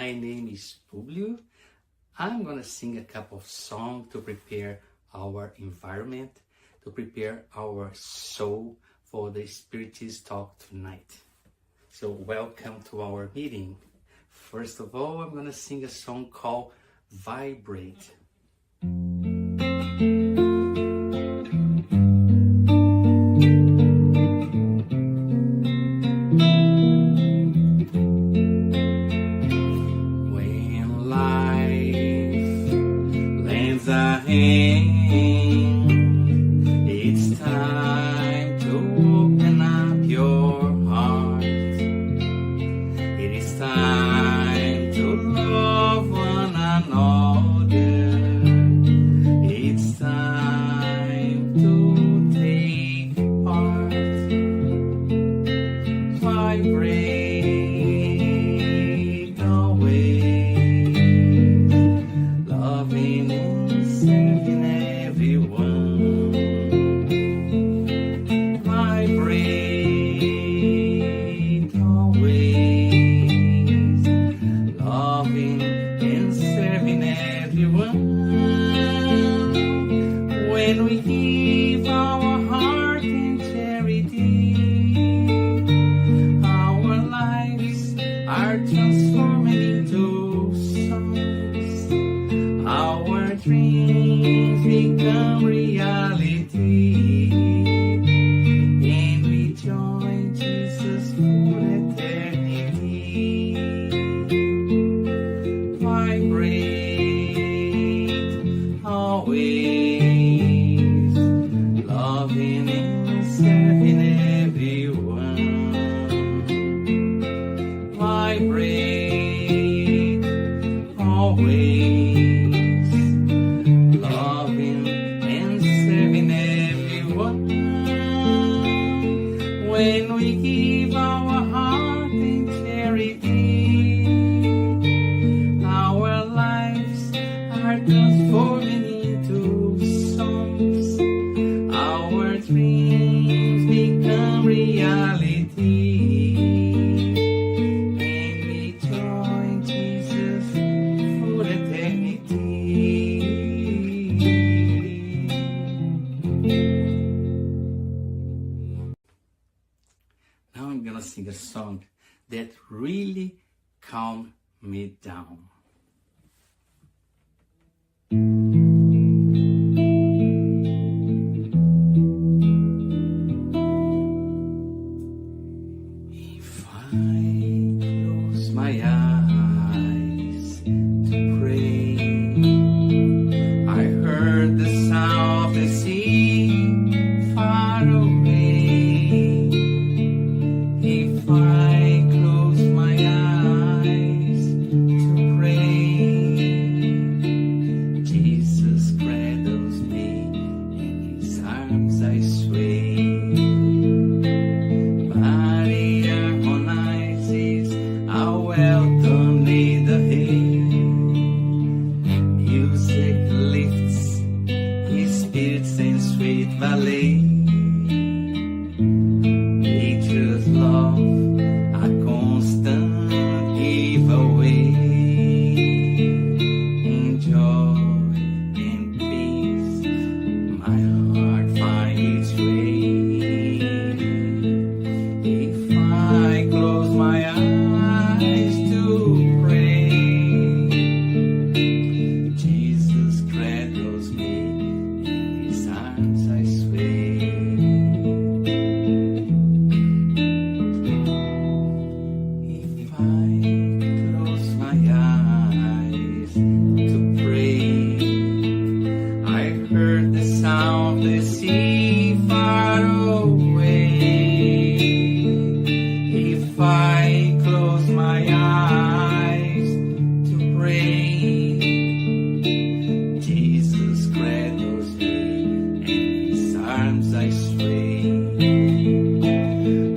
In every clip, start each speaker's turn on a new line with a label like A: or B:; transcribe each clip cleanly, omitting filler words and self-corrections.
A: My name is Publio. I'm gonna sing a couple of songs to prepare our environment, to prepare our soul for the Spiritist talk tonight. So welcome to our meeting. First of all, I'm gonna sing a song called Vibrate.
B: It's time to open up your heart. It is time to love one another. It's time to take part. Vibrate always, loving and serving everyone. Vibrate always, loving and serving everyone. When we give our heart in charity, our lives are transforming into songs. Our dreams become reality, and we join Jesus for eternity. Vibrate always, loving and serving everyone. Vibrate always, loving and serving everyone. When we give our heart in charity, our lives are transforming into songs. Our dreams become reality, and we join Jesus for eternity.
A: Now I'm gonna sing a song that really calmed me down. If I close my eyes to pray, I heard the sound of the sea far away. If I close my eyes to pray, Jesus cradles me, in his arms I sway. Body harmonizes, how well done in the hay. Music lifts, his spirit sends sweet ballet. Nature's love, a constant giveaway. In joy and peace, my heart finds its way. If I close my eyes to pray, Jesus cradles me, in his arms I sway. If I close my eyes to pray, I heard the sound of the sea far away. If I close my eyes to pray, Jesus cradles me, in his arms I sway.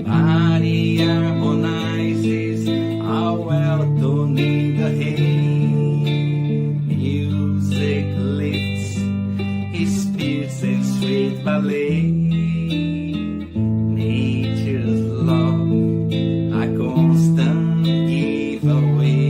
A: Body harmonizes, how well done in the hay. Music lifts, his spirit sends sweet ballet. Nature's love, a constant giveaway.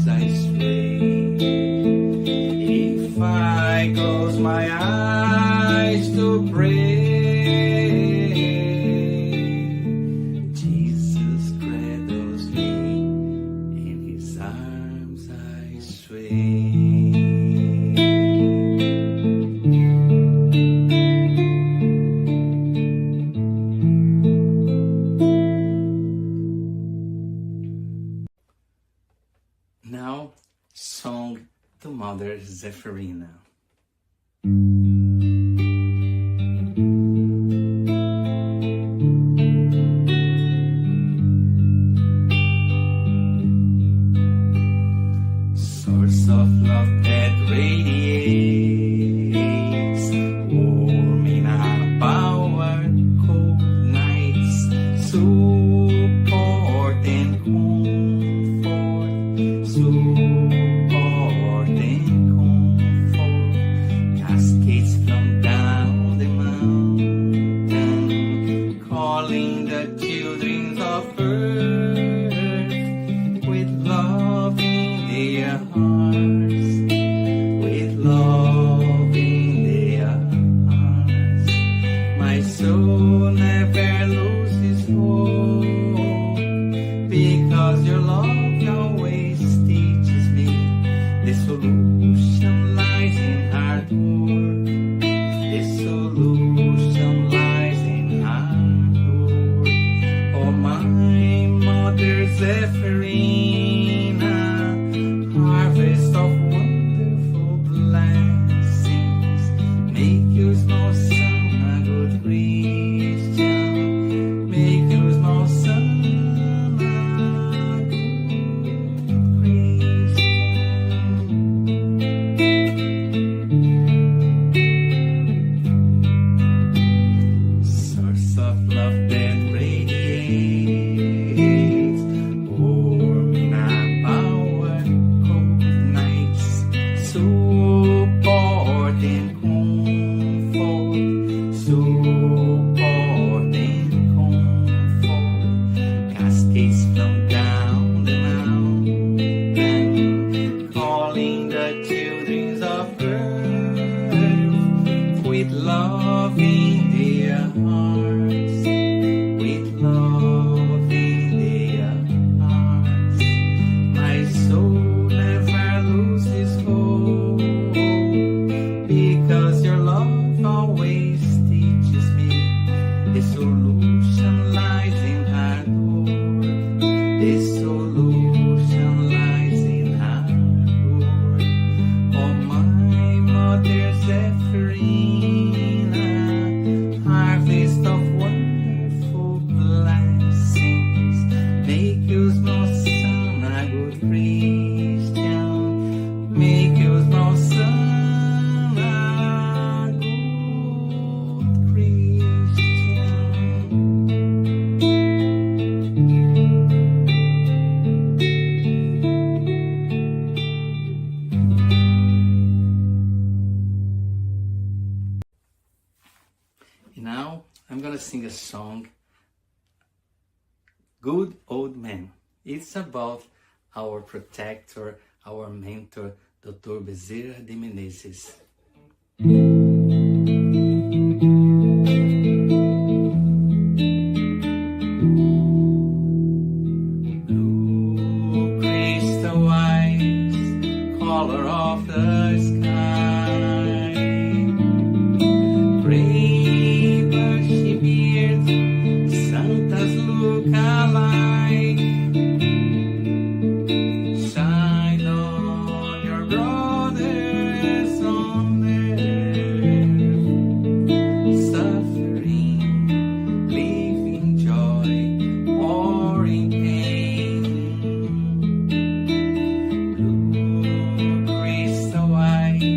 A: I stray. If I close my eyes to pray, Jesus cradles me, in his arms I sway. Now, song to Mother Zephyrina. Source of love that radiates, warm in our power, cold nights, support and comfort, support and comfort, cascades from down the mountain, calling the children of earth with love in their hearts, with love in their hearts. My soul never loses hope, because your love always teaches me the solution lies in hard work. The solution lies in hard work. Oh, my Mother Zephyrina, harvest of wonderful blessings, make your small son a good Christian, make your small son a good Christian. Source of love that radiates, warm in our power, cold nights, support and comfort, support and comfort, cascades from down the mountain, calling the children of earth with love in their hearts, with love in their hearts. My soul never loses hope, because your love always teaches me the solution lies in hard work. The solution lies in hard work. Oh, my Mother Zephyrina, harvest of wonderful blessings, make your small son a good Christian, make your small son a good Christian. And now I'm gonna sing a song, Good Old Man. It's about our protector, our mentor, Dr. Bezerra de Menezes. Blue crystal eyes, color of the sky, gray bushy beard, Santa's look alike. Shine on your brothers on earth, suffering, living joy, or in pain. Blue crystal eyes,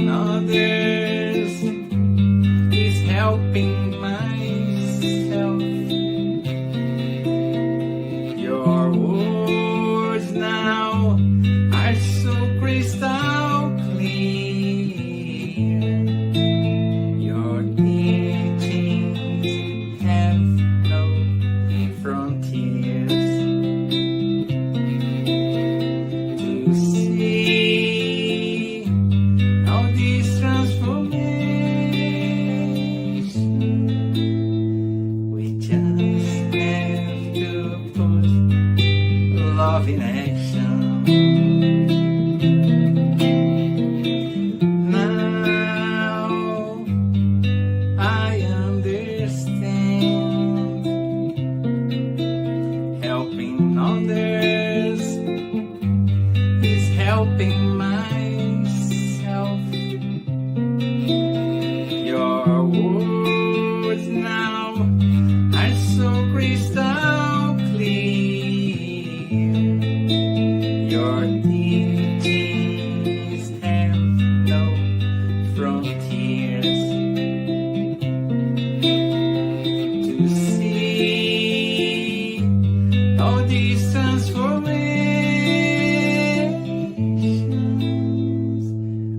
B: helping others is helping myself. Your words now are so crystal clear. Your teachings have no frontiers. To see all these transformations, we just have to put love in action. Now I understand. Helping others is helping myself. Your words now are so crystal clear. Your teachings have no frontiers. To see all these transformations,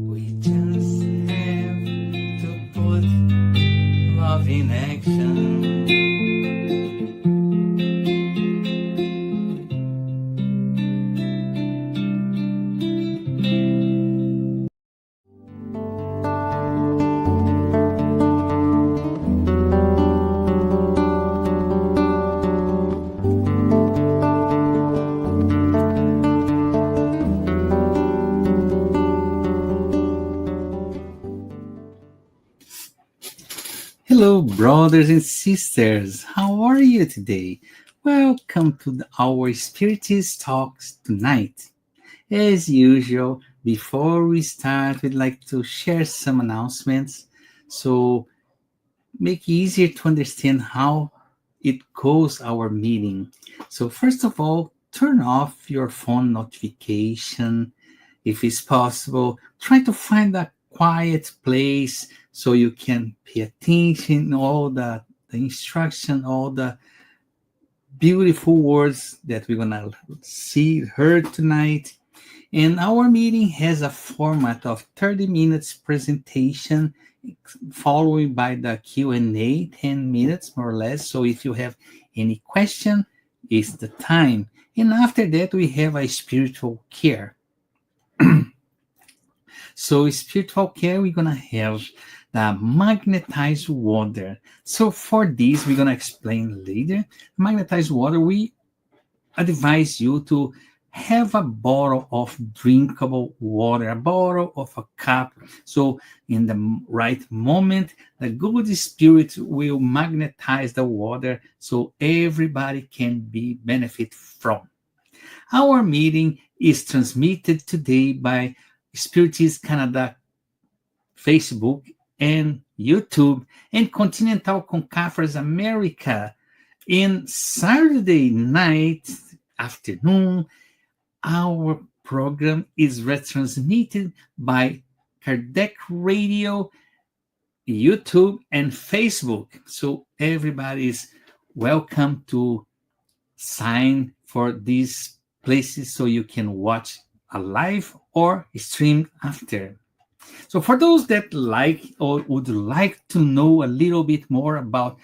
B: we just have to put love in action.
A: Hello, brothers and sisters. How are you today? Welcome to our Spiritist talks tonight. As usual, before we start, we'd like to share some announcements so make it easier to understand how it goes our meeting. So first of all, turn off your phone notification. If it's possible, try to find a quiet place so you can pay attention to all the instruction, all the beautiful words that we're gonna heard tonight. And our meeting has a format of 30 minutes presentation, followed by the Q&A, 10 minutes more or less. So if you have any question, it's the time. And after that, we have a spiritual care. So spiritual care, we're going to have the magnetized water. So for this, we're going to explain later. Magnetized water, we advise you to have a bottle of drinkable water, a bottle of a cup. So in the right moment, the good spirit will magnetize the water so everybody can be benefit from. Our meeting is transmitted today by Spiritist Canada Facebook and YouTube and Continental Conference America. In Saturday night afternoon, our program is retransmitted by Kardec Radio, YouTube, and Facebook. So everybody is welcome to sign for these places so you can watch a live or stream after. So for those that like or would like to know a little bit more about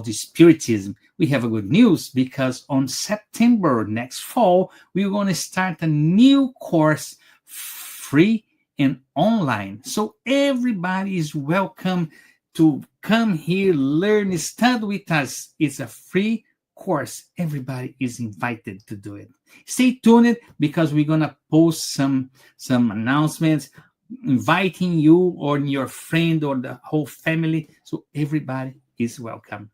A: the Spiritism, we have a good news because on September next fall, we're going to start a new course, free and online. So everybody is welcome to come here, learn, study with us. It's a free course. Everybody is invited to do it. Stay tuned because we're going to post some announcements inviting you or your friend or the whole family. So everybody is welcome.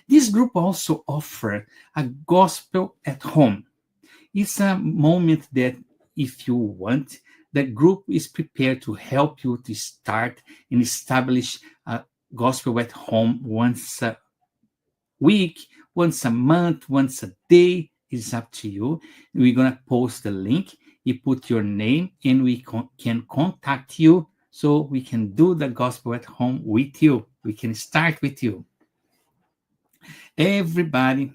A: This group also offers a gospel at home. It's a moment that if you want, the group is prepared to help you to start and establish a gospel at home once a week, once a month, once a day. It's up to you. We're going to post the link you put your name, and we can contact you so we can do the gospel at home with you. We can start with you. Everybody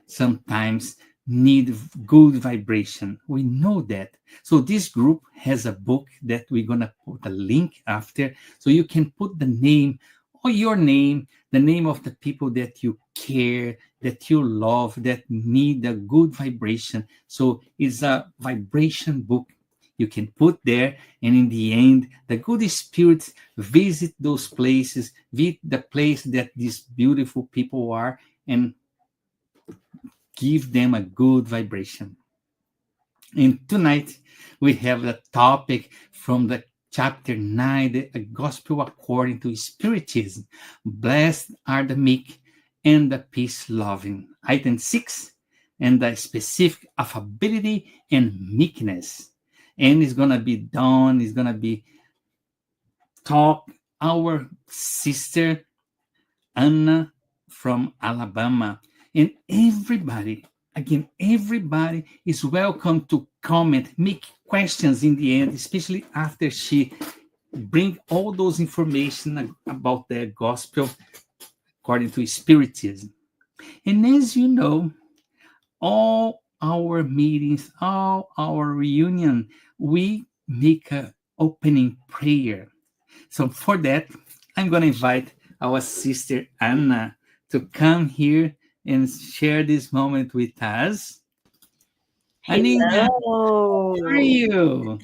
A: sometimes need good vibration. We know that. So this group has a book that we're gonna put a link after, so you can put the name or your name, the name of the people that you care, that you love, that need a good vibration. So it's a vibration book you can put there, and in the end, the good spirits visit those places, visit the place that these beautiful people are, and give them a good vibration. And tonight we have the topic from the chapter 9, the gospel according to Spiritism. Blessed are the meek and the peace loving. Item 6, and the specific affability and meekness. And it's gonna be done, it's gonna be talk our sister Anna from Alabama. And everybody, again, everybody is welcome to comment, make questions in the end, especially after she bring all those information about the gospel according to Spiritism. And as you know, all our meetings, all our reunion, we make a opening prayer. So for that, I'm going to invite our sister Anna to come here and share this moment with us. Anina,
C: Hello.
A: how are you?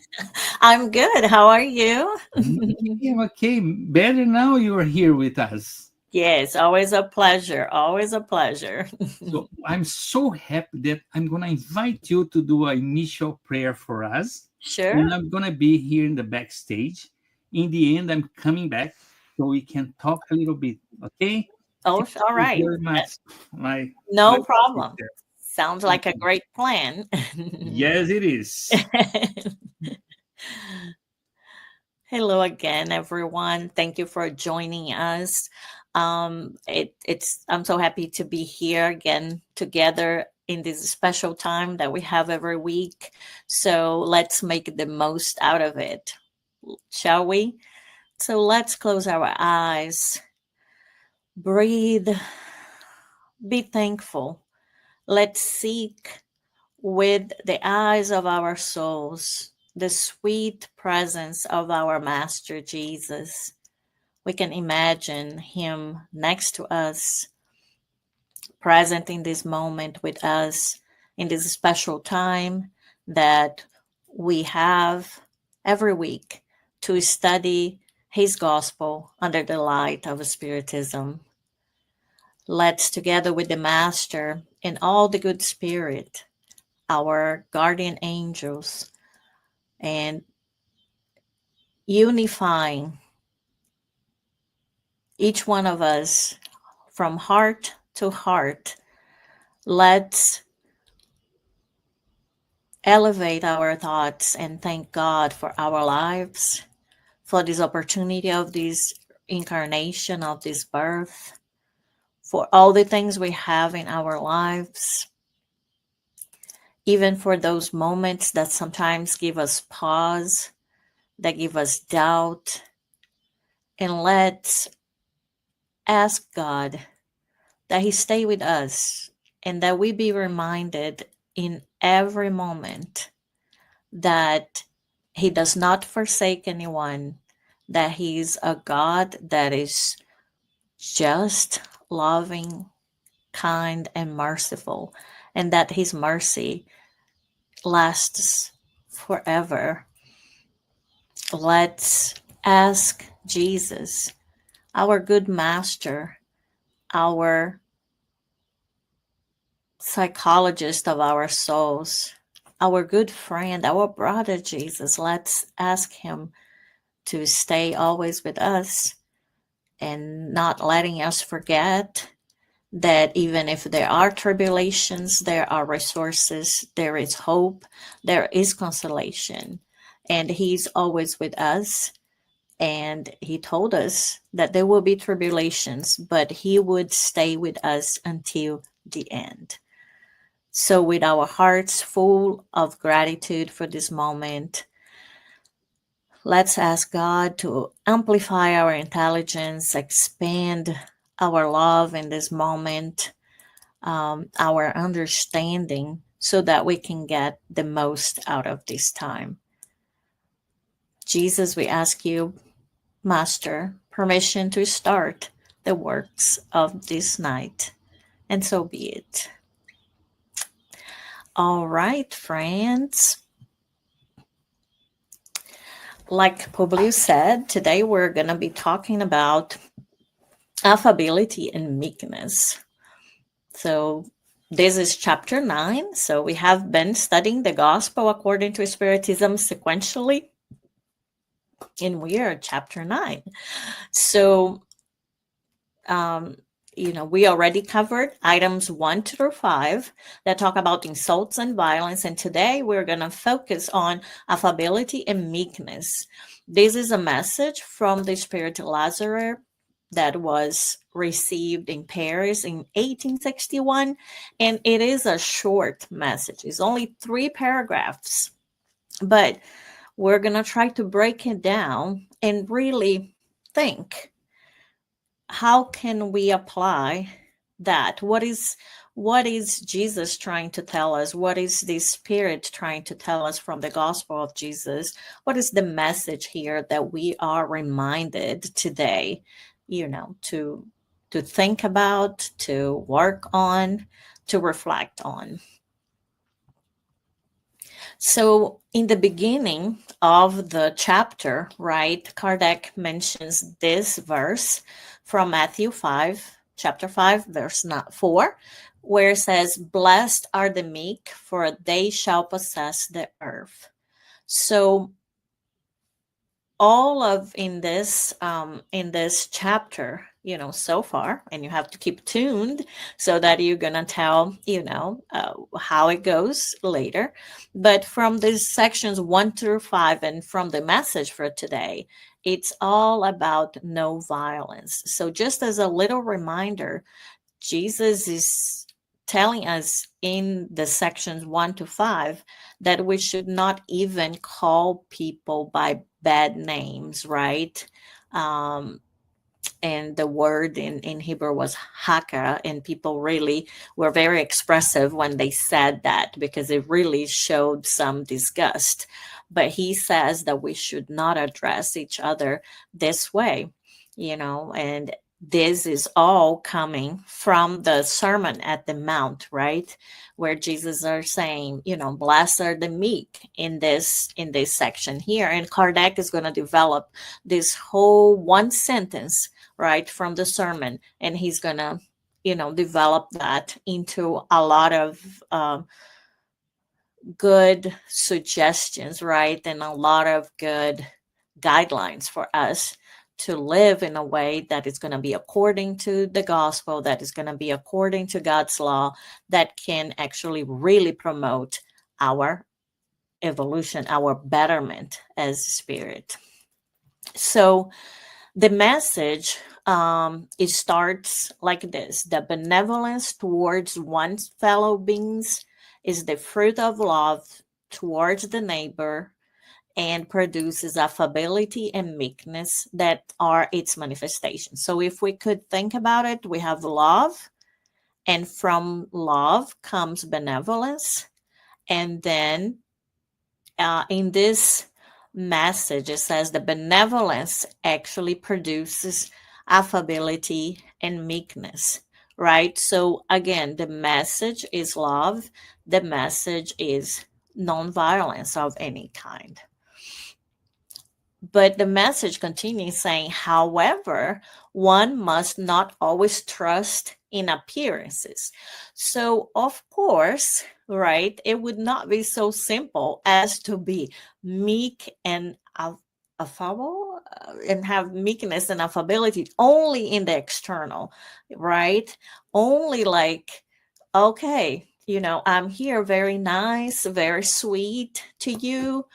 C: I'm good. How are you?
A: Okay, better now you are here with us.
C: Yes, always a pleasure. Always a pleasure.
A: So I'm so happy that I'm going to invite you to do an initial prayer for us.
C: Sure.
A: And I'm going to be here in the backstage. In the end, I'm coming back so we can talk a little bit. Okay?
C: Oh,
A: Thank
C: all
A: you
C: right.
A: very much, my
C: No problem.
A: sister.
C: Sounds like a great plan.
A: Yes, it is.
C: Hello again, everyone. Thank you for joining us. It's I'm so happy to be here again together in this special time that we have every week. So let's make the most out of it, shall we? So let's close our eyes, breathe, be thankful. Let's seek with the eyes of our souls the sweet presence of our Master Jesus. We can imagine him next to us, present in this moment with us, in this special time that we have every week to study his gospel under the light of Spiritism. Let's, together with the Master and all the good spirit, our guardian angels, and unifying each one of us from heart to heart, let's elevate our thoughts and thank God for our lives, for this opportunity of this incarnation, of this birth, for all the things we have in our lives, even for those moments that sometimes give us pause, that give us doubt. And let's ask God that he stay with us and that we be reminded in every moment that he does not forsake anyone, that he's a God that is just, loving, kind, and merciful, and that his mercy lasts forever. Let's ask Jesus, our good master, our psychologist of our souls, our good friend, our brother Jesus. Let's ask him to stay always with us and not letting us forget that even if there are tribulations, there are resources, there is hope, there is consolation, and he's always with us. And he told us that there will be tribulations, but he would stay with us until the end. So, with our hearts full of gratitude for this moment, let's ask God to amplify our intelligence, expand our love in this moment, our understanding, so that we can get the most out of this time. Jesus, we ask you, Master, permission to start the works of this night, and so be it. All right, friends. Like Publius said, today we're going to be talking about affability and meekness. So, this is chapter 9. So, we have been studying the gospel according to Spiritism sequentially, and we are at chapter 9. So, we already covered items 1 through 5 that talk about insults and violence. And today we're going to focus on affability and meekness. This is a message from the Spirit Lazare that was received in Paris in 1861. And it is a short message. It's only 3 paragraphs. But we're going to try to break it down and really think, how can we apply that? What is Jesus trying to tell us? What is the Spirit trying to tell us from the gospel of Jesus? What is the message here that we are reminded today, to think about, to work on, to reflect on? So, in the beginning of the chapter, right, Kardec mentions this verse from Matthew 5, chapter 5, verse 4, where it says, "Blessed are the meek, for they shall possess the earth." So, all of in this chapter, so far, and you have to keep tuned so that you're gonna tell how it goes later, but from these sections 1 through 5 and from the message for today, it's all about no violence. So just as a little reminder, Jesus is telling us in the sections 1 to 5 that we should not even call people by bad names, right? And the word in Hebrew was haka, and people really were very expressive when they said that because it really showed some disgust. But he says that we should not address each other this way, and this is all coming from the Sermon at the Mount, right? Where Jesus are saying, blessed are the meek in this section here. And Kardec is going to develop this whole one sentence, right, from the sermon. And he's going to, develop that into a lot of good suggestions, right? And a lot of good guidelines for us to live in a way that is going to be according to the gospel, that is going to be according to God's law, that can actually really promote our evolution, our betterment as spirit. So the message, it starts like this: the benevolence towards one's fellow beings is the fruit of love towards the neighbor, and produces affability and meekness that are its manifestations. So if we could think about it, we have love, and from love comes benevolence. And then in this message, it says the benevolence actually produces affability and meekness, right? So again, the message is love. The message is nonviolence of any kind. But the message continues saying, however, one must not always trust in appearances. So, of course, right, it would not be so simple as to be meek and affable and have meekness and affability only in the external, right? Only like, okay, I'm here very nice, very sweet to you,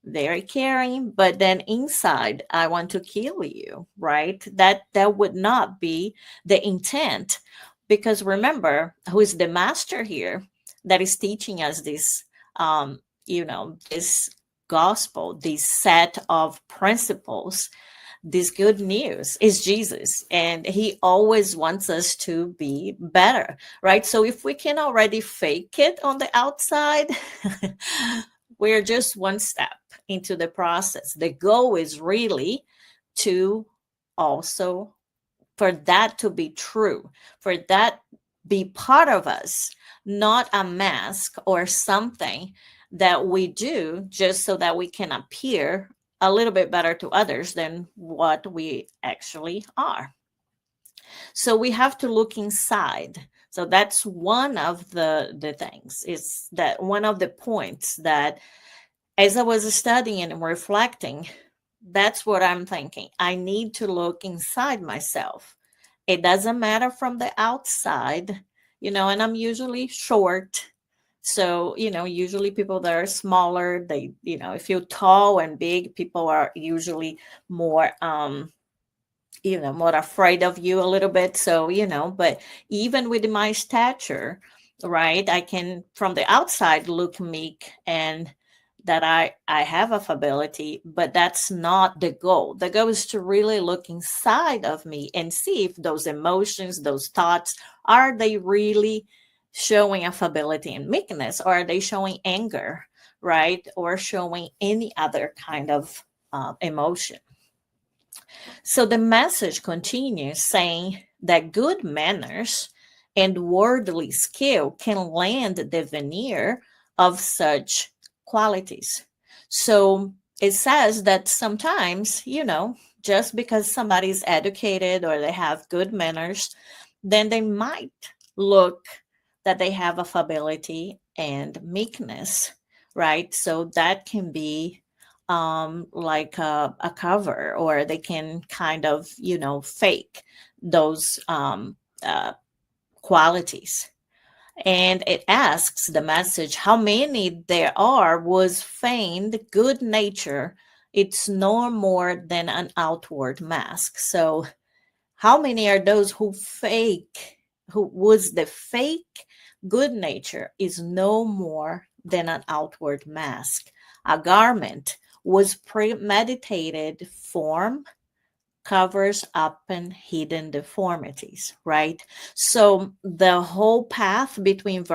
C: very caring, but then inside I want to kill you, right? That would not be the intent, because remember, who is the master here? that is teaching us this, this gospel, this set of principles, this good news is Jesus. And he always wants us to be better, right? So if we can already fake it on the outside, we're just one step into the process. The goal is really to also, for that to be true, for that be part of us, not a mask or something that we do just so that we can appear a little bit better to others than what we actually are. So we have to look inside. So that's one of the things, is that one of the points that, as I was studying and reflecting, that's what I'm thinking. I need to look inside myself. It doesn't matter from the outside, and I'm usually short. So, usually people that are smaller, they, if you're tall and big, people are usually more, more afraid of you a little bit. So, but even with my stature, right, I can from the outside look meek and that I have affability, but that's not the goal. The goal is to really look inside of me and see if those emotions, those thoughts, are they really showing affability and meekness, or are they showing anger, right, or showing any other kind of emotion. So the message continues saying that good manners and worldly skill can lend the veneer of such qualities. So it says that sometimes, just because somebody's educated or they have good manners, then they might look that they have affability and meekness, right? So that can be like a cover, or they can kind of, fake those qualities. And it asks the message, how many there are was feigned good nature. It's no more than an outward mask. So how many are those who was the fake good nature is no more than an outward mask. A garment was premeditated form, covers up and hidden deformities, right? So the whole path between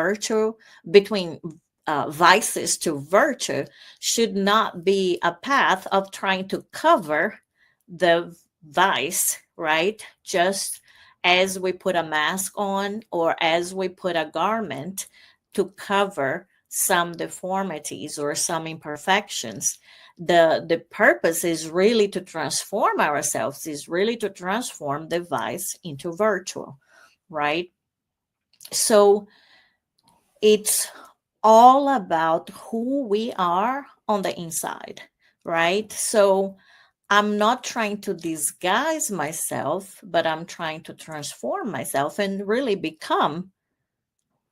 C: vices to virtue should not be a path of trying to cover the vice, right? Just as we put a mask on or as we put a garment to cover some deformities or some imperfections. The purpose is really to transform ourselves, is really to transform the vice into virtue, right? So it's all about who we are on the inside, right? So I'm not trying to disguise myself, but I'm trying to transform myself and really become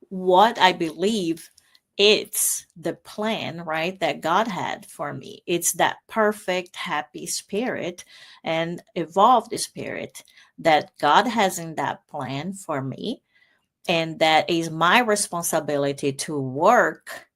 C: what I believe it's the plan, right, that God had for me. It's that perfect, happy spirit and evolved spirit that God has in that plan for me. And that is my responsibility to work.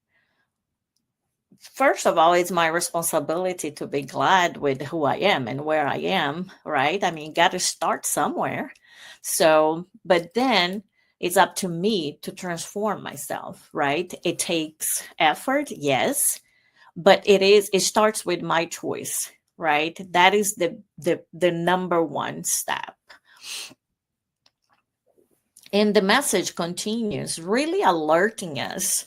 C: First of all, it's my responsibility to be glad with who I am and where I am, right? I mean, got to start somewhere. So, but then it's up to me to transform myself, right? It takes effort, yes, but it starts with my choice, right? That is the number one step. And the message continues, really alerting us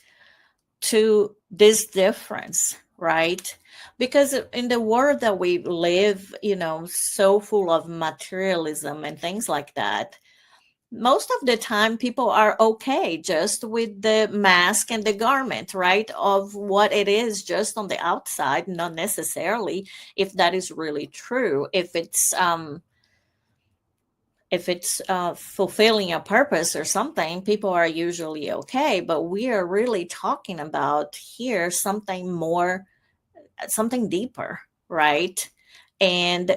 C: to this difference, right? Because in the world that we live, so full of materialism and things like that, most of the time people are okay just with the mask and the garment, right, of what it is just on the outside, not necessarily if that is really true. If it's fulfilling a purpose or something, people are usually okay. But we are really talking about here something more, something deeper, right? And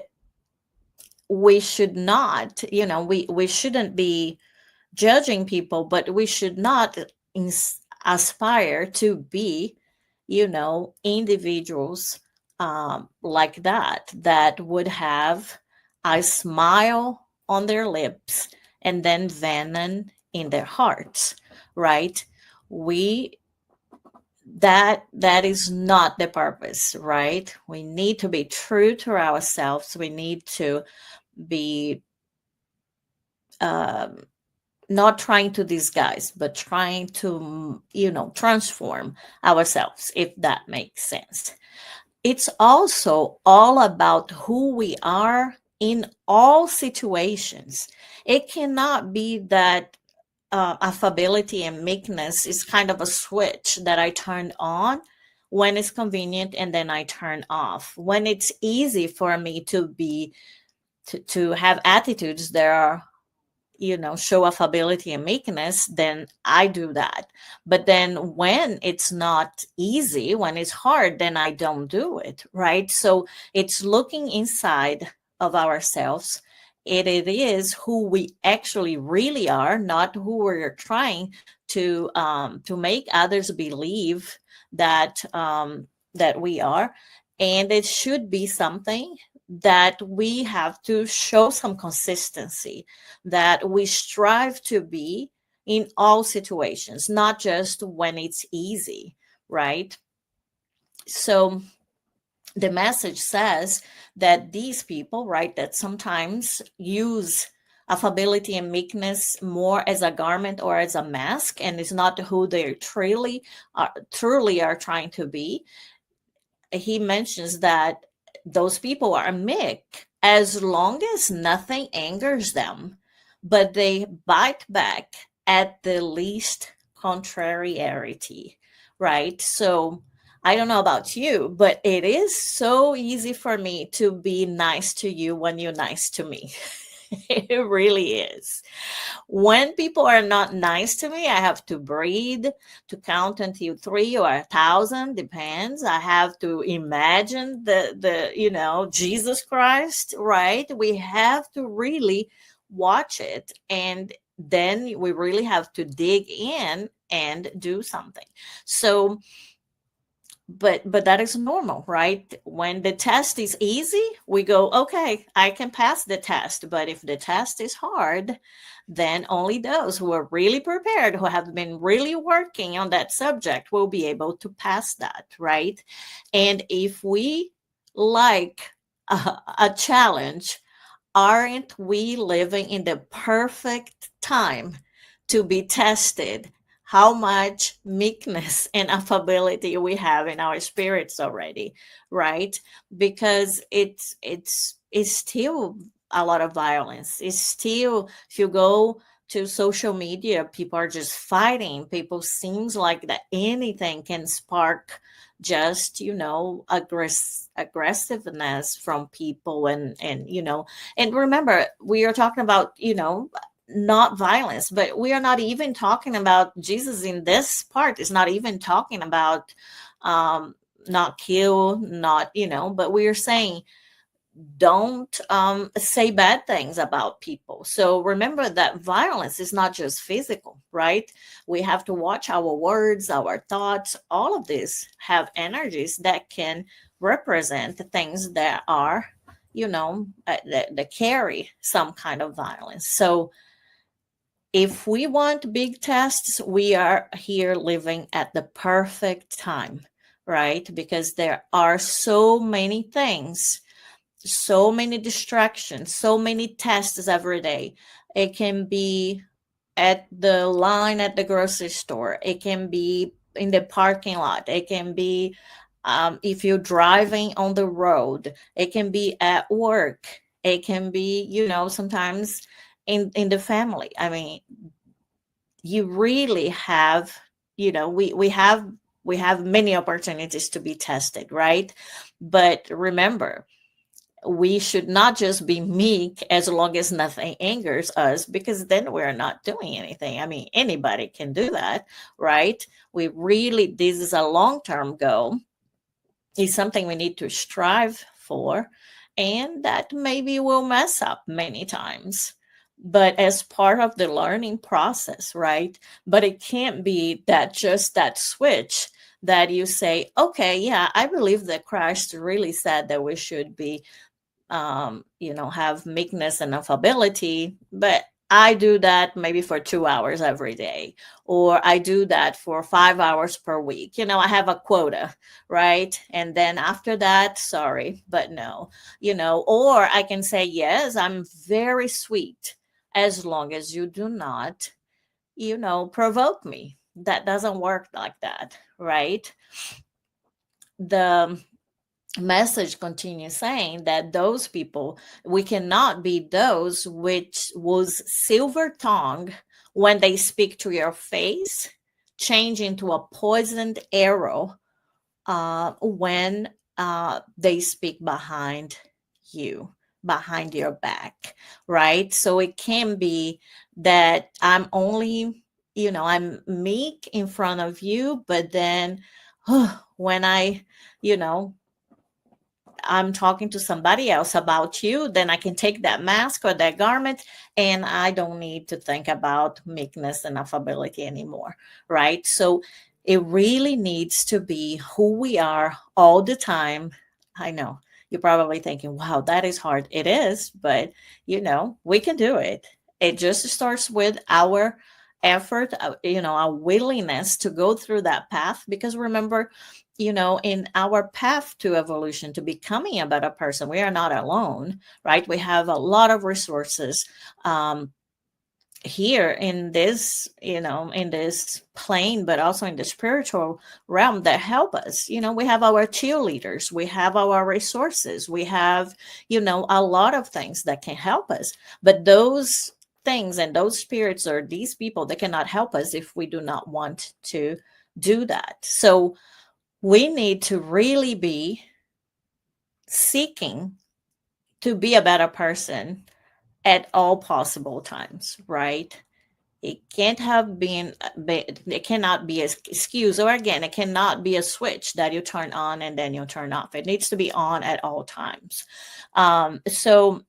C: we should not, we shouldn't be judging people, but we should not aspire to be, individuals like that would have a smile on their lips and then venom in their hearts, right? We that is not the purpose, right? We need to be true to ourselves. We need to be um, not trying to disguise, but trying to, transform ourselves, if that makes sense. It's also all about who we are in all situations. It cannot be that affability and meekness is kind of a switch that I turn on when it's convenient and then I turn off. When it's easy for me to have attitudes that are, show affability and meekness, then I do that. But then when it's not easy, when it's hard, then I don't do it, right? So it's looking inside of ourselves. It is who we actually really are, not who we're trying to make others believe that we are. And it should be something that we have to show some consistency, that we strive to be in all situations, not just when it's easy, right? So the message says that these people, right, that sometimes use affability and meekness more as a garment or as a mask, and it's not who they truly are trying to be. He mentions that those people are meek as long as nothing angers them, but they bite back at the least contrariety, right? So I don't know about you, but it is so easy for me to be nice to you when you're nice to me. It really is. When people are not nice to me, I have to breathe, to count until 3 or 1,000, depends. I have to imagine the Jesus Christ, right? We have to really watch it, and then we really have to dig in and do something. So but that is normal, right? When the test is easy, we go, okay, I can pass the test. But if the test is hard, then only those who are really prepared, who have been really working on that subject, will be able to pass that, right? And if we like a challenge, aren't we living in the perfect time to be tested how much meekness and affability we have in our spirits already, right? Because it's still a lot of violence. It's still, if you go to social media, people are just fighting. People seems like that anything can spark just aggressiveness from people, and remember, we are talking about not violence, but we are not even talking about Jesus in this part is not even talking about not kill, not but we are saying don't say bad things about people. So remember that violence is not just physical, right? We have to watch our words, our thoughts. All of this have energies that can represent the things that are that carry some kind of violence. So if we want big tests, we are here living at the perfect time, right? Because there are so many things, so many distractions, so many tests every day. It can be at the line at the grocery store, it can be in the parking lot, it can be if you're driving on the road, it can be at work, it can be, sometimes in the family. I mean, you really have, we have many opportunities to be tested, right? But remember, we should not just be meek as long as nothing angers us, because then we're not doing anything. I mean, anybody can do that, right? This is a long-term goal. It's something we need to strive for, and that maybe will mess up many times. but as part of the learning process, right? But it can't be that just that switch that you say, okay, yeah, I believe that Christ really said that we should be, have meekness and affability, but I do that maybe for 2 hours every day, or I do that for 5 hours per week. I have a quota, right? And then after that, sorry, but no, or I can say, yes, I'm very sweet as long as you do not, provoke me. That doesn't work like that, right? The message continues saying that those people, we cannot be those which was silver tongue when they speak to your face, change into a poisoned arrow when they speak you, behind your back, right? So it can be that I'm only, I'm meek in front of you, but then when you know, I'm talking to somebody else about you, then I can take that mask or that garment and I don't need to think about meekness and affability anymore, right? So it really needs to be who we are all the time. I know you're probably thinking, wow, that is hard. It is, but we can do it. It just starts with our effort, our willingness to go through that path. Because remember, in our path to evolution, to becoming a better person, we are not alone, right? We have a lot of resources here in this, in this plane, but also in the spiritual realm that help us. We have our cheerleaders, we have our resources, we have, a lot of things that can help us. But those things and those spirits or these people, they cannot help us if we do not want to do that. So we need to really be seeking to be a better person at all possible times, right? It can't have been, it cannot be an excuse, or again, it cannot be a switch that you turn on and then you turn off. It needs to be on at all times. So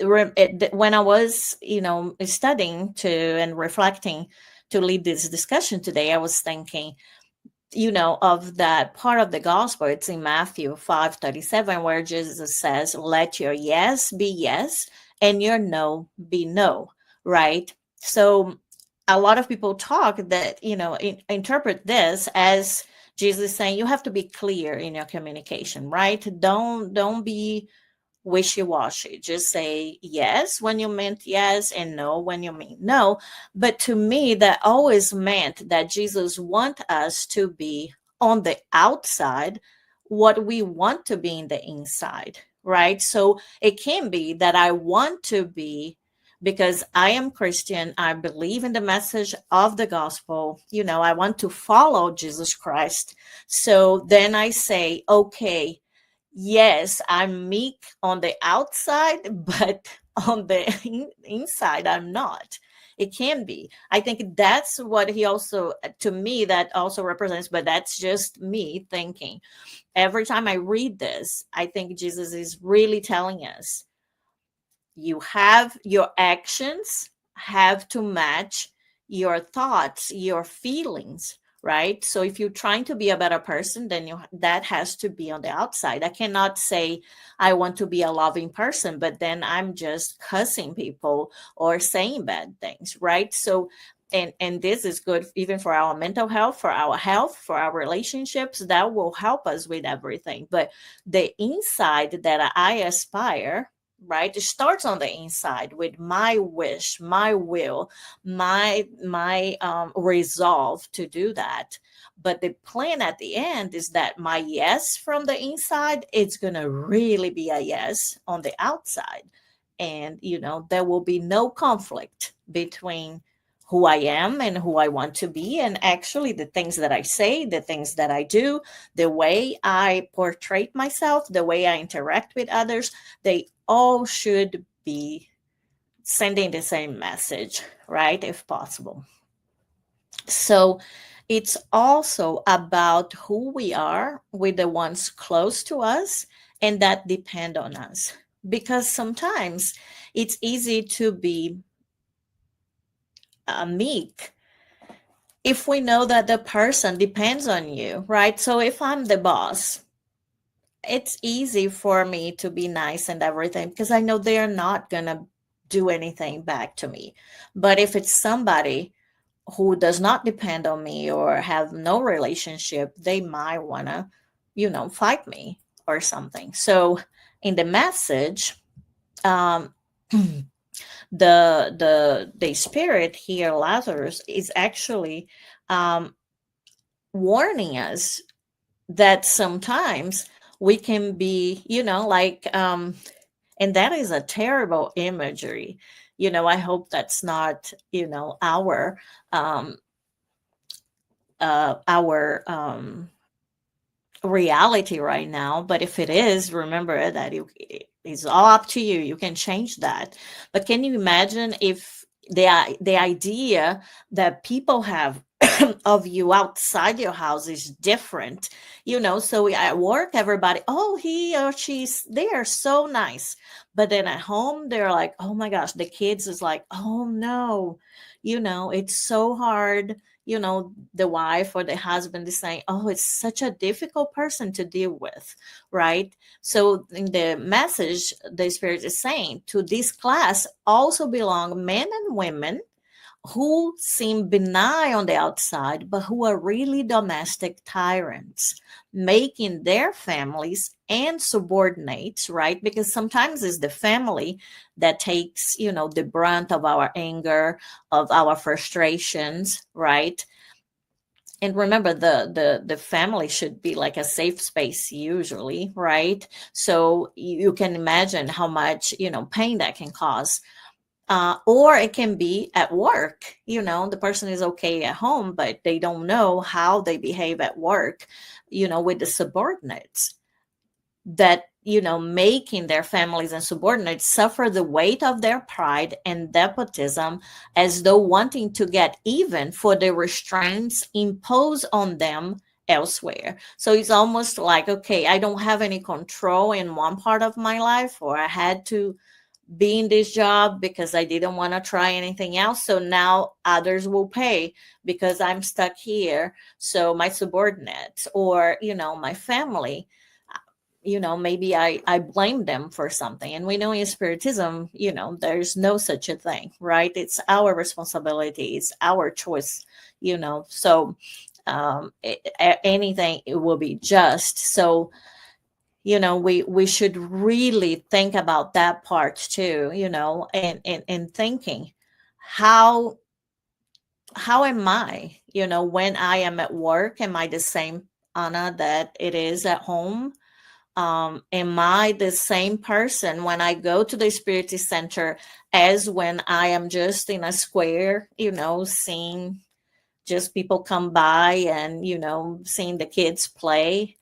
C: when I was, studying to and reflecting to lead this discussion today, I was thinking, of that part of the gospel. It's in Matthew 5:37, where Jesus says, let your yes be yes and your no be no, right? So a lot of people talk that, interpret this as Jesus saying you have to be clear in your communication, right? Don't be wishy-washy. Just say yes when you meant yes and no when you mean no. But to me, that always meant that Jesus wants us to be on the outside what we want to be in the inside, right? So it can be that I want to be, because I am Christian, I believe in the message of the gospel, I want to follow Jesus Christ. So then I say, okay, yes, I'm meek on the outside, but on the inside, I'm not. It can be. I think that's what he also, to me, that also represents, but that's just me thinking. Every time I read this, I think Jesus is really telling us your actions have to match your thoughts, your feelings, right? So if you're trying to be a better person, then that has to be on the outside. I cannot say I want to be a loving person, but then I'm just cussing people or saying bad things, right? So and this is good even for our mental health, for our relationships. That will help us with everything. But the inside that I aspire, right, it starts on the inside with my wish, my will, my resolve to do that. But the plan at the end is that my yes from the inside, it's going to really be a yes on the outside. And there will be no conflict between who I am and who I want to be, and actually the things that I say, the things that I do, the way I portray myself, the way I interact with others, they all should be sending the same message, right? If possible. So it's also about who we are with the ones close to us and that depend on us, because sometimes it's easy to be meek if we know that the person depends on you, right? So if I'm the boss, it's easy for me to be nice and everything because I know they're not going to do anything back to me. But if it's somebody who does not depend on me or have no relationship, they might want to, fight me or something. So in the message, um, the spirit here, Lazarus, is actually um, warning us that sometimes we can be, and that is a terrible imagery. I hope that's not, um, our reality right now. But if it is, remember that it's all up to you. You can change that. But can you imagine if the idea that people have of you outside your house is different? So at work, everybody, oh, he or she's, they are so nice. But then at home, they're like, oh my gosh, the kids is like, oh no, it's so hard. The wife or the husband is saying, oh, it's such a difficult person to deal with, right? So in the message, the Spirit is saying to this class also belong men and women who seem benign on the outside, but who are really domestic tyrants, making their families and subordinates, right? Because sometimes it's the family that takes, the brunt of our anger, of our frustrations, right? And remember, the family should be like a safe space usually, right? So you can imagine how much, pain that can cause. Or it can be at work. The person is okay at home, but they don't know how they behave at work, with the subordinates that, making their families and subordinates suffer the weight of their pride and nepotism, as though wanting to get even for the restraints imposed on them elsewhere. So it's almost like, okay, I don't have any control in one part of my life, or I had to be in this job because I didn't want to try anything else. So now others will pay because I'm stuck here. So my subordinates or, my family, maybe I blame them for something. And we know in Spiritism, there's no such a thing, right? It's our responsibility, it's our choice, so anything, it will be just. So we should really think about that part too, and thinking how am I, when I am at work, am I the same Anna that it is at home? Am I the same person when I go to the Spiritist Center as when I am just in a square, seeing just people come by and, seeing the kids play?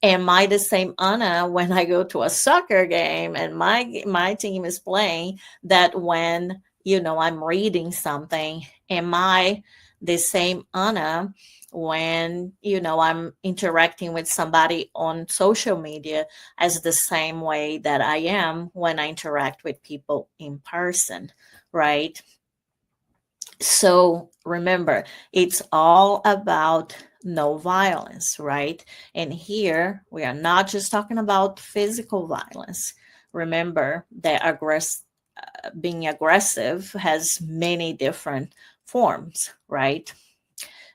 C: Am I the same Anna when I go to a soccer game and my team is playing, that when, I'm reading something? Am I the same Anna when, I'm interacting with somebody on social media as the same way that I am when I interact with people in person, right? So remember, it's all about no violence, right? And here we are not just talking about physical violence. Remember that being aggressive has many different forms, right?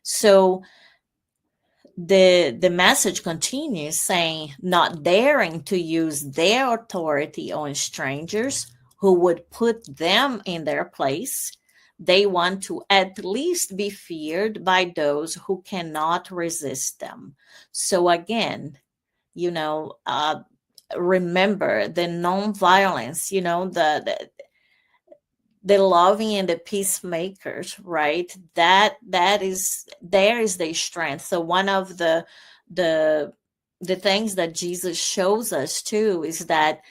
C: So the message continues saying, not daring to use their authority on strangers who would put them in their place. They want to at least be feared by those who cannot resist them. So again, remember the non-violence, the loving and the peacemakers, right? That is, there is the strength. So one of the things that Jesus shows us too is that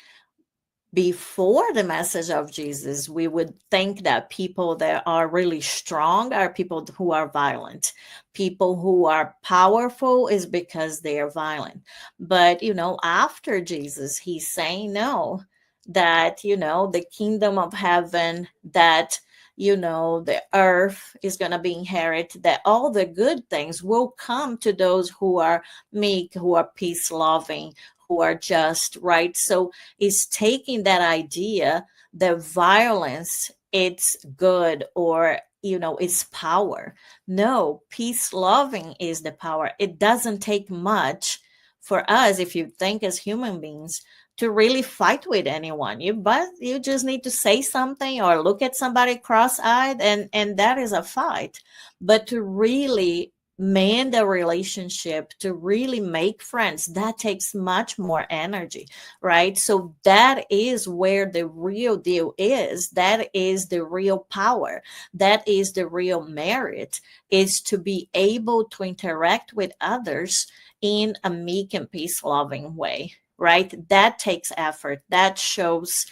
C: before the message of Jesus, we would think that people that are really strong are people who are violent. People who are powerful is because they are violent. But, after Jesus, he's saying, no, that, the kingdom of heaven, that, the earth is going to be inherited, that all the good things will come to those who are meek, who are peace loving, who are just, right? So it's taking that idea that violence, it's good, or, it's power. No, peace loving is the power. It doesn't take much for us, if you think as human beings, to really fight with anyone. You just need to say something or look at somebody cross-eyed, and that is a fight. But to really mend a relationship, to really make friends, that takes much more energy, right? So that is where the real deal is. That is the real power. That is the real merit, is to be able to interact with others in a meek and peace loving way, right? That takes effort. That shows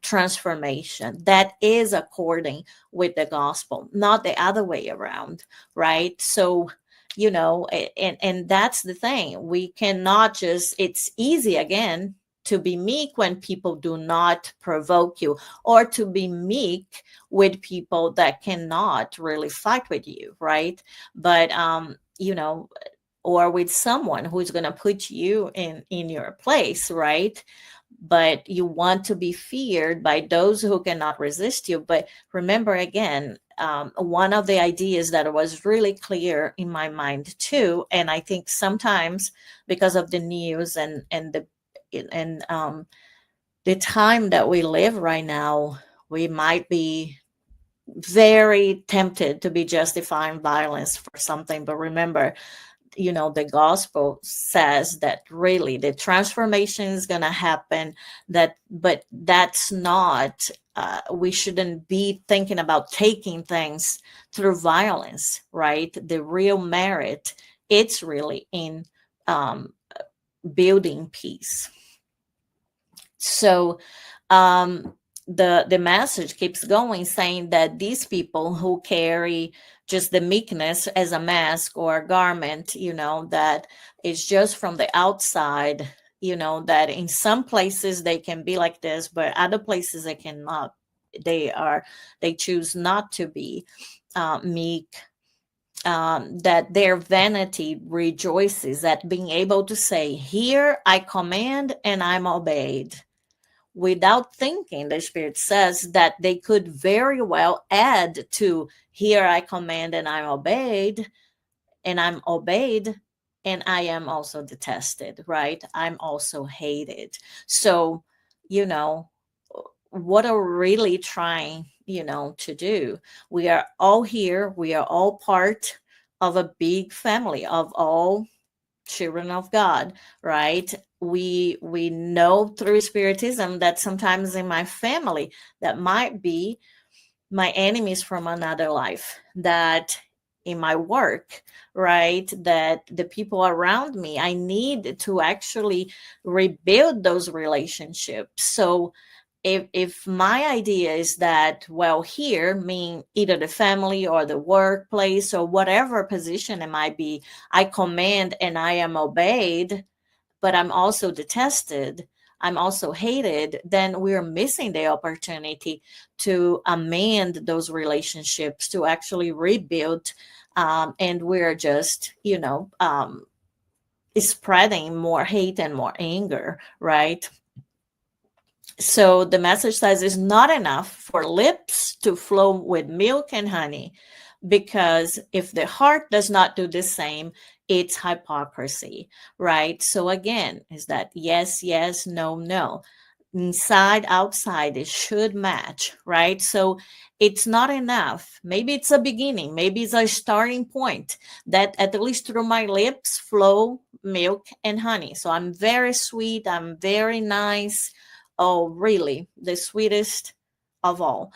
C: transformation. That is according with the gospel, not the other way around, right? So, and that's the thing. We cannot just, it's easy again to be meek when people do not provoke you, or to be meek with people that cannot really fight with you, right? But, or with someone who's going to put you in your place, right? But you want to be feared by those who cannot resist you. But remember, again, one of the ideas that was really clear in my mind too, and I think sometimes because of the news and the time that we live right now, we might be very tempted to be justifying violence for something. But remember, the gospel says that really the transformation is going to happen, but that's not, we shouldn't be thinking about taking things through violence, right? The real merit, it's really in building peace. So the message keeps going, saying that these people who carry just the meekness as a mask or a garment, that is just from the outside, that in some places they can be like this, but other places they cannot. They choose not to be meek. That their vanity rejoices at being able to say, "Here I command and I'm obeyed." Without thinking, the Spirit says that they could very well add to, "Here I command and I'm obeyed, and I'm obeyed, and I am also detested," right? I'm also hated. So, what are we really trying, to do? We are all here. We are all part of a big family of all children of God, right? We know through Spiritism that sometimes in my family that might be my enemies from another life, that in my work, right, that the people around me, I need to actually rebuild those relationships. So if my idea is that, well, here mean either the family or the workplace or whatever position it might be, I command and I am obeyed, but I'm also detested, I'm also hated, then we're missing the opportunity to amend those relationships, to actually rebuild. And we're just, spreading more hate and more anger, right? So the message says it's not enough for lips to flow with milk and honey, because if the heart does not do the same, it's hypocrisy, right? So again, is that yes, yes, no, no. Inside, outside, it should match, right? So it's not enough. Maybe it's a beginning, maybe it's a starting point, that at least through my lips flow milk and honey. So I'm very sweet, I'm very nice. Oh, really, the sweetest of all.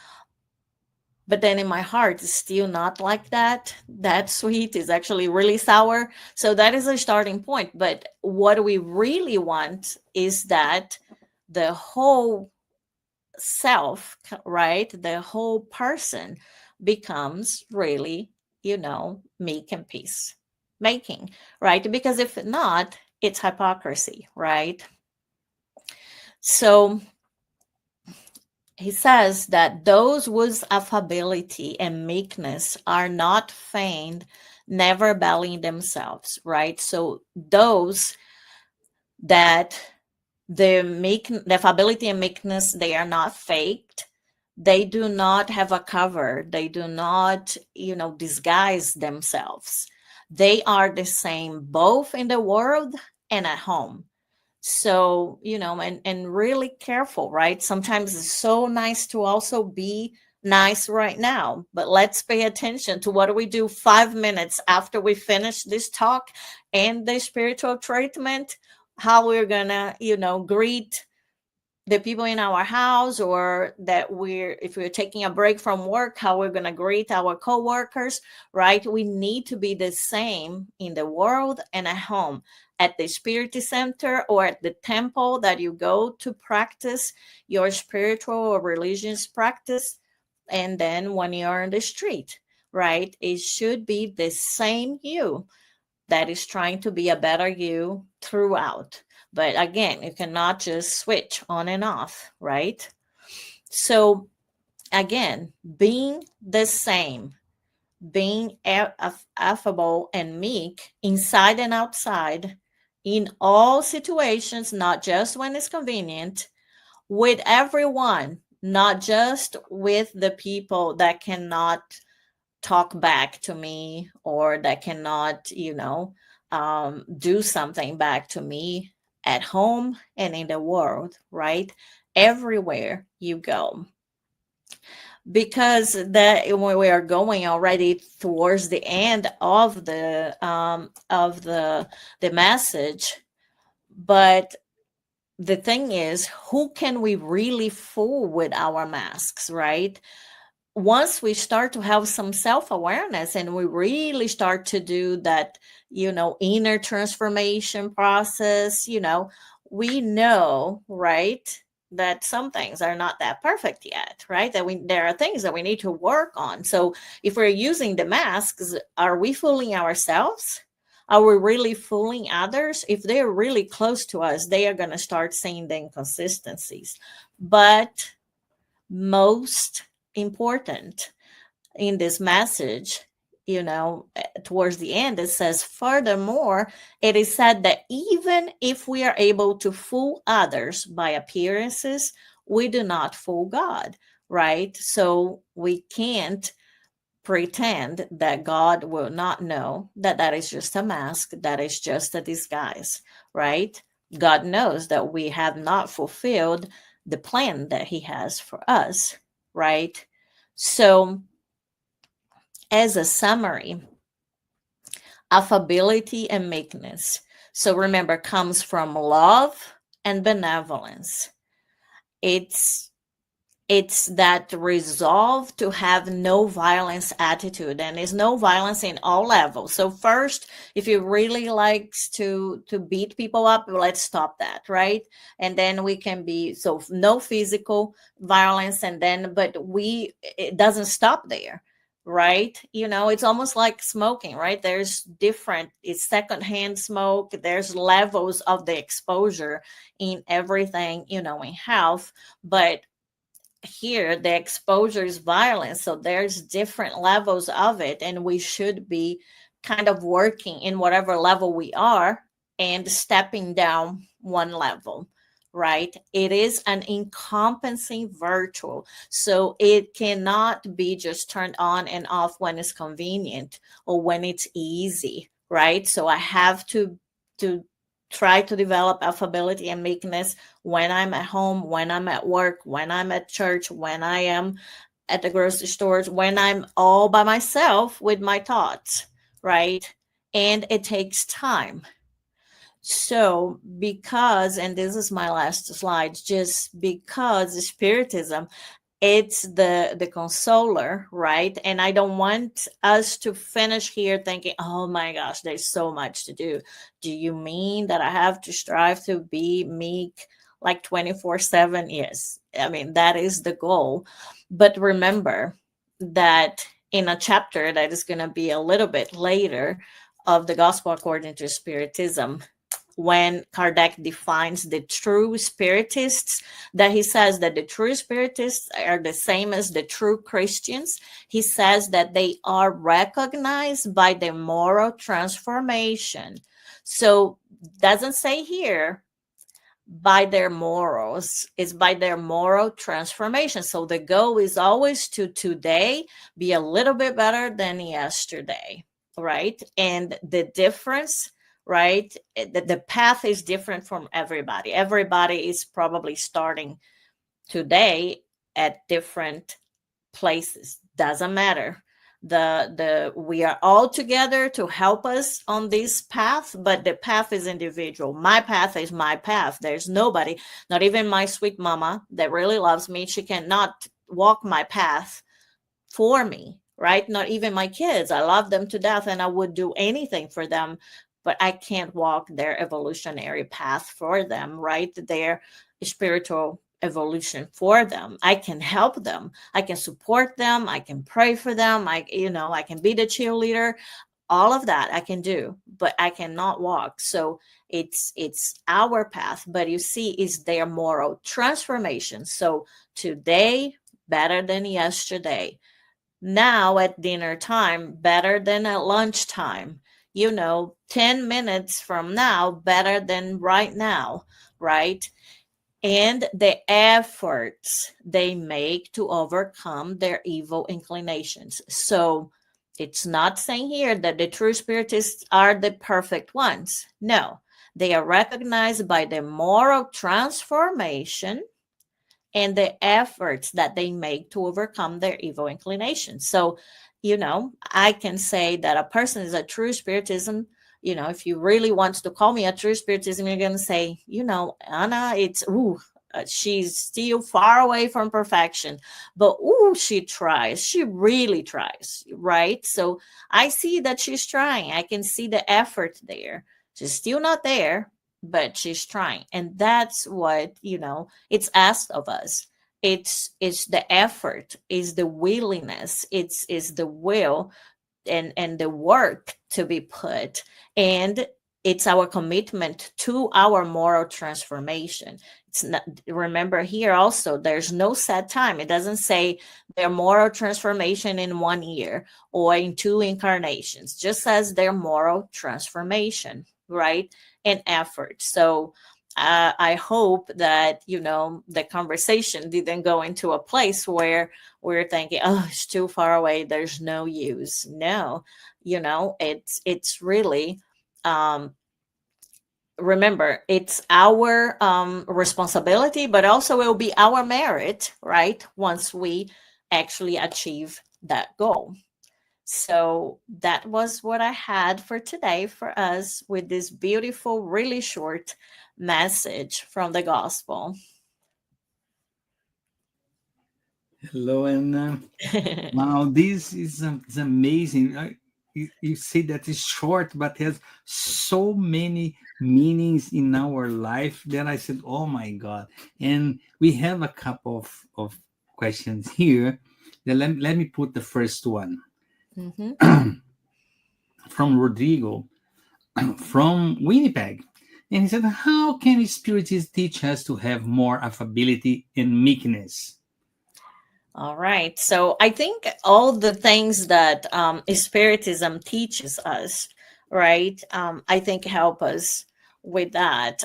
C: But then in my heart, it's still not like that. That sweet is actually really sour. So that is a starting point. But what we really want is that the whole self, right, the whole person becomes really, meek and peace making, right? Because if not, it's hypocrisy, right? So he says that those whose affability and meekness are not feigned, never bellying themselves, right? So those that the affability and meekness, they are not faked. They do not have a cover. They do not, disguise themselves. They are the same both in the world and at home. So, and really careful, right? Sometimes it's so nice to also be nice right now, but let's pay attention to what do we do 5 minutes after we finish this talk and the spiritual treatment, how we're gonna, greet the people in our house, or that if we're taking a break from work, how we're going to greet our coworkers, right? We need to be the same in the world and at home, at the Spiritist center or at the temple that you go to practice your spiritual or religious practice, and then when you're on the street, right? It should be the same you that is trying to be a better you throughout. But again, you cannot just switch on and off, right? So again, being the same, being affable and meek inside and outside in all situations, not just when it's convenient, with everyone, not just with the people that cannot talk back to me or that cannot, do something back to me at home and in the world, right? Everywhere you go. Because that when we are going already towards the end of the message, but the thing is, who can we really fool with our masks, right? Once we start to have some self-awareness and we really start to do that, inner transformation process, we know, right, that some things are not that perfect yet, right? There are things that we need to work on. So if we're using the masks, are we fooling ourselves? Are we really fooling others? If they're really close to us, they are going to start seeing the inconsistencies. But most important in this message, towards the end, it says, furthermore, it is said that even if we are able to fool others by appearances, we do not fool God, right? So we can't pretend that God will not know that that is just a mask, that is just a disguise, right? God knows that we have not fulfilled the plan that he has for us, right? So as a summary, affability and meekness. So remember, comes from love and benevolence. It's that resolve to have no violence attitude, and it's no violence in all levels. So first, if you really likes to beat people up, let's stop that, right? And then we can be, so no physical violence, and then but it doesn't stop there, right? It's almost like smoking, right? It's secondhand smoke. There's levels of the exposure in everything, in health, but here the exposure is violence, so there's different levels of it, and we should be kind of working in whatever level we are and stepping down one level, right? It is an encompassing virtue, so it cannot be just turned on and off when it's convenient or when it's easy, right? So I have to try to develop affability and meekness when I'm at home, when I'm at work, when I'm at church, when I am at the grocery stores, when I'm all by myself with my thoughts, right? And it takes time. So because, and this is my last slide, just because Spiritism, it's the consoler, right? And I don't want us to finish here thinking, oh my gosh, there's so much to do. Do you mean that I have to strive to be meek like 24/7? Yes. I mean, that is the goal. But remember that in a chapter that is going to be a little bit later of the Gospel According to Spiritism, when Kardec defines the true spiritists, that he says that the true spiritists are the same as the true Christians. He says that they are recognized by the moral transformation. So doesn't say here by their morals, it's by their moral transformation. So the goal is always to today be a little bit better than yesterday, right? And the difference, right, the path is different from everybody. Everybody is probably starting today at different places. Doesn't matter. The we are all together to help us on this path, but the path is individual. My path is my path. There's nobody, not even my sweet mama that really loves me, she cannot walk my path for me, right? Not even my kids. I love them to death and I would do anything for them, but I can't walk their evolutionary path for them, right? Their spiritual evolution for them. I can help them. I can support them. I can pray for them. I can be the cheerleader. All of that I can do, but I cannot walk. So it's our path, but you see, is their moral transformation. So today better than yesterday, now at dinner time better than at lunchtime, 10 minutes from now better than right now, right? And the efforts they make to overcome their evil inclinations. So it's not saying here that the true spiritists are the perfect ones. No, they are recognized by the moral transformation and the efforts that they make to overcome their evil inclinations. So, I can say that a person is a true spiritism. If you really want to call me a true spiritism, you're going to say, Anna, she's still far away from perfection, but she tries. She really tries, right? So I see that she's trying. I can see the effort there. She's still not there, but she's trying. And that's what, it's asked of us. It's the effort, is the willingness, is the will and the work to be put, and it's our commitment to our moral transformation. It's not, remember here also, there's no set time. It doesn't say their moral transformation in 1 year or in 2 incarnations, just says their moral transformation, right? And effort. So I hope that the conversation didn't go into a place where we're thinking, oh, it's too far away, there's no use. No, it's really, remember, it's our responsibility, but also it will be our merit, right, once we actually achieve that goal. So that was what I had for today for us with this beautiful, really short message from the gospel.
A: Hello, Anna. Wow, this is amazing. You say that it's short, but has so many meanings in our life that I said, oh my God. And we have a couple of questions here. Let me put the first one. From Rodrigo from Winnipeg. And he said, how can Spiritists teach us to have more affability and meekness?
C: All right. So I think all the things that Spiritism teaches us, right, I think help us with that.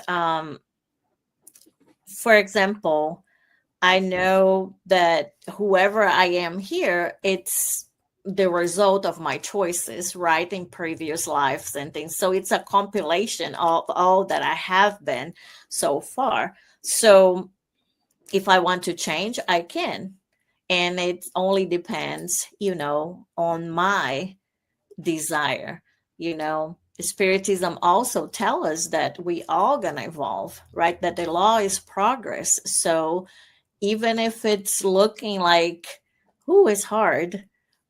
C: For example, I know that whoever I am here, it's the result of my choices, right, in previous lives and things. So it's a compilation of all that I have been so far. So if I want to change, I can. And it only depends, on my desire. Spiritism also tell us that we all gonna evolve, right? That the law is progress. So even if it's looking like, it's hard,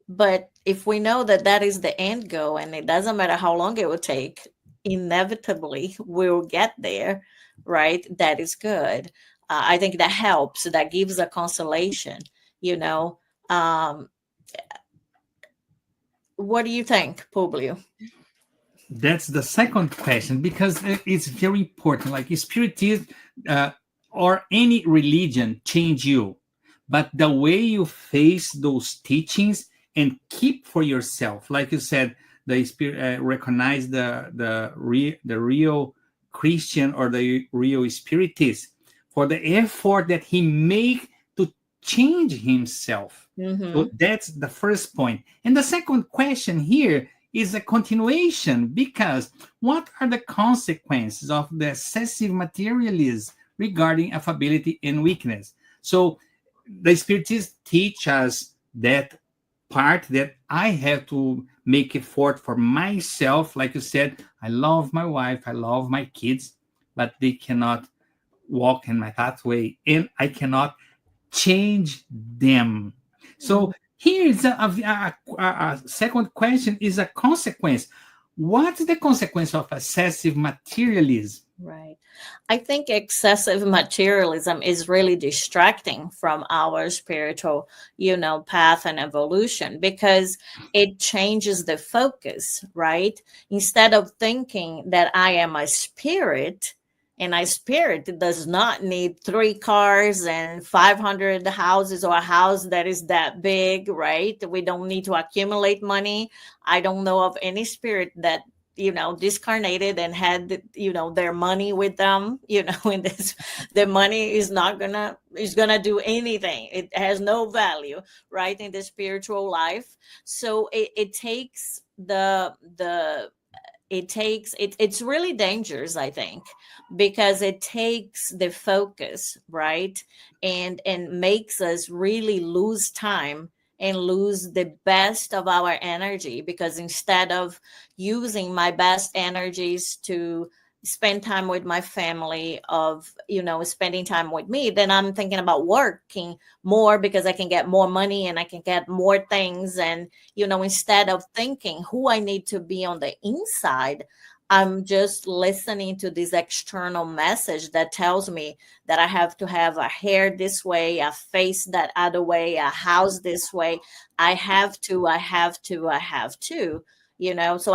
C: but if we know that that is the end goal and it doesn't matter how long it will take, inevitably we'll get there, right? That is good. I think that helps. That gives a consolation, what do you think, Publio?
D: That's the second question, because it's very important. Like Spiritism uh, or any religion change you, but the way you face those teachings and keep for yourself, like you said, the spirit recognize the real Christian or the real Spiritist for the effort that he make to change himself. So
C: Mm-hmm.
D: that's the first point. And the second question here is a continuation, because what are the consequences of the excessive materialism regarding affability and weakness? So the Spiritists teach us that part, that I have to make effort for myself. Like you said, I love my wife, I love my kids, but they cannot walk in my pathway, and I cannot change them. So here is a second question, is a consequence. What's the consequence of excessive materialism?
C: Right. I think excessive materialism is really distracting from our spiritual, path and evolution, because it changes the focus, right? Instead of thinking that I am a spirit, and a spirit does not need 3 cars and 500 houses, or a house that is that big, right? We don't need to accumulate money. I don't know of any spirit that discarnated and had their money with them, in this. The money is gonna do anything. It has no value, right, in the spiritual life. So it takes the it takes it's really dangerous, I think, because it takes the focus, right, and makes us really lose time and lose the best of our energy, because instead of using my best energies to spend time with my family, of spending time with me, then I'm thinking about working more because I can get more money and I can get more things. And instead of thinking who I need to be on the inside, I'm just listening to this external message that tells me that I have to have a hair this way, a face that other way, a house this way. I have to. So I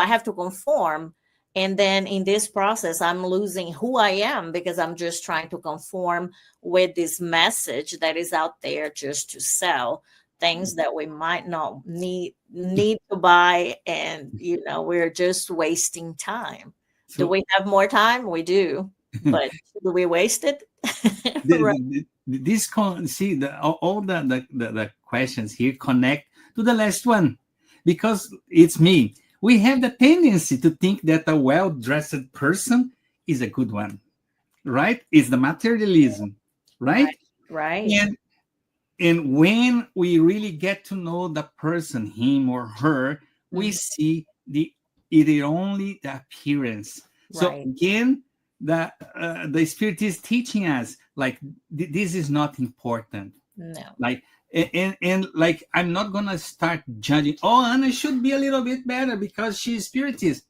C: have to conform. And then in this process, I'm losing who I am, because I'm just trying to conform with this message that is out there just to sell things that we might not need to buy. And we're just wasting time. Do
D: So
C: we have more time? We do. But do we waste it? Right.
D: see, all the questions here connect to the last one, because it's me. We have the tendency to think that a well-dressed person is a good one, right? It's the materialism, right?
C: Right. Right.
D: And when we really get to know the person, him or her, we
C: Mhm.
D: see it only the appearance. So
C: Right.
D: again, the spirit is teaching us, like, this is not important.
C: No.
D: Like, and like, I'm not gonna start judging. Oh, Anna should be a little bit better because she's spiritist.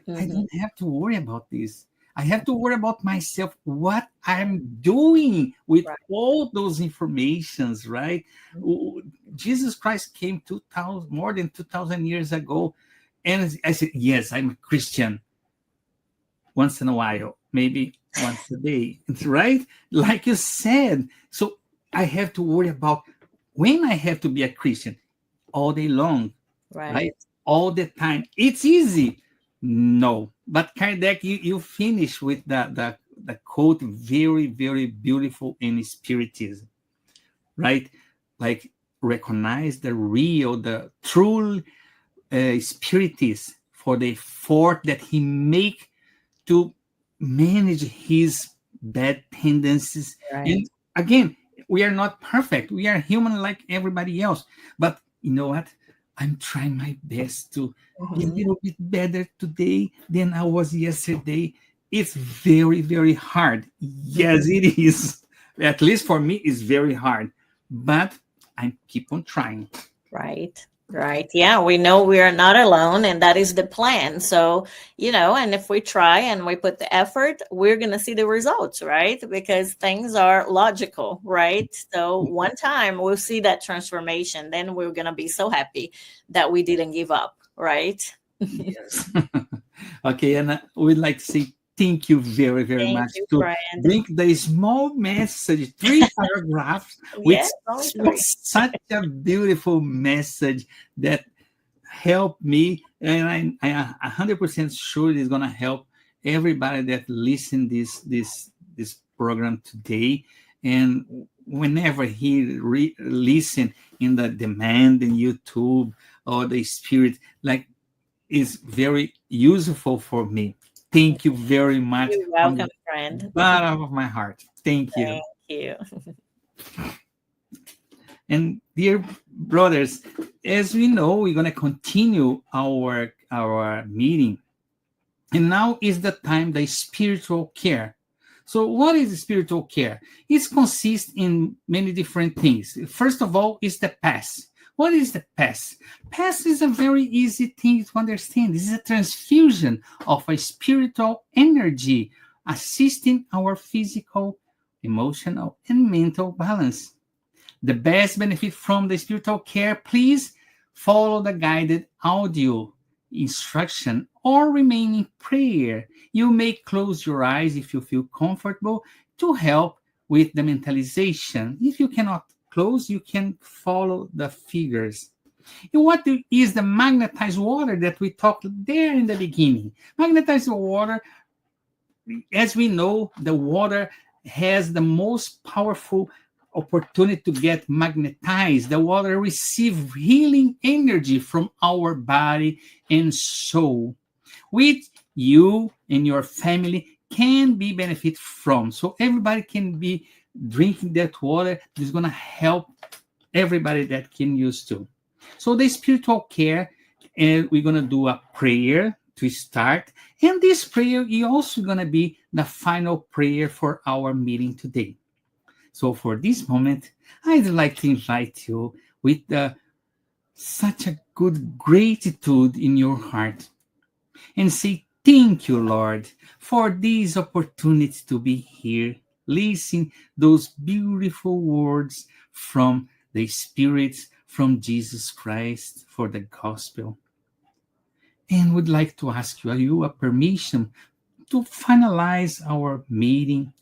D: I
C: Hmm.
D: don't have to worry about this. I have to worry about myself, what I'm doing with
C: Right.
D: all those informations, right? Jesus Christ came 2000, more than 2000 years ago. And I said, yes, I'm a Christian once in a while, maybe once a day, right? Like you said. So I have to worry about when I have to be a Christian all day long, right?
C: Right.
D: All the time. It's easy. No. But Kardec, you finish with the quote, very, very beautiful in Spiritism, right? Like, recognize the real, the true Spiritist for the effort that he make to manage his bad tendencies.
C: Right.
D: And again, we are not perfect. We are human like everybody else. But you know what? I'm trying my best to be a
C: Mhm.
D: little bit better today than I was yesterday. It's very, very hard. Yes, it is. At least for me, it's very hard. But I keep on trying.
C: Right. Right. Yeah, we know we are not alone, and that is the plan. So, and if we try and we put the effort, we're going to see the results, right? Because things are logical, right? So, one time we'll see that transformation, then we're going to be so happy that we didn't give up, right?
D: Yes. Okay, and we'd like to say thank you very, very
C: Thank
D: much
C: you,
D: to
C: friend.
D: bring the small message, 3 paragraphs, with,
C: Yes, always
D: with
C: great.
D: such a beautiful message that helped me, and I 100% sure it is gonna help everybody that listen this program today. And whenever he listen in the demand in YouTube or the Spirit, like, is very useful for me. Thank you very much
C: You're
D: from
C: welcome,
D: the
C: friend.
D: bottom of my heart. Thank you.
C: Thank you.
D: And dear brothers, as we know, we're going to continue our meeting. And now is the time, the spiritual care. So what is spiritual care? It consists in many different things. First of all, is the past. What is the past? Past is a very easy thing to understand. This is a transfusion of a spiritual energy assisting our physical, emotional, and mental balance. The best benefit from the spiritual care, please follow the guided audio instruction or remain in prayer. You may close your eyes if you feel comfortable to help with the mentalization. If you cannot close, you can follow the figures. And what is the magnetized water that we talked there in the beginning? Magnetized water, as we know, the water has the most powerful opportunity to get magnetized. The water receives healing energy from our body and soul, which you and your family can be benefit from. So everybody can be drinking that water. This is going to help everybody that can use too. So the spiritual care, and we're going to do a prayer to start. And this prayer is also going to be the final prayer for our meeting today. So for this moment, I'd like to invite you with such a good gratitude in your heart and say, thank you, Lord, for this opportunity to be here, listen those beautiful words from the spirits, from Jesus Christ, for the gospel. And would like to ask you, are you a permission to finalize our meeting,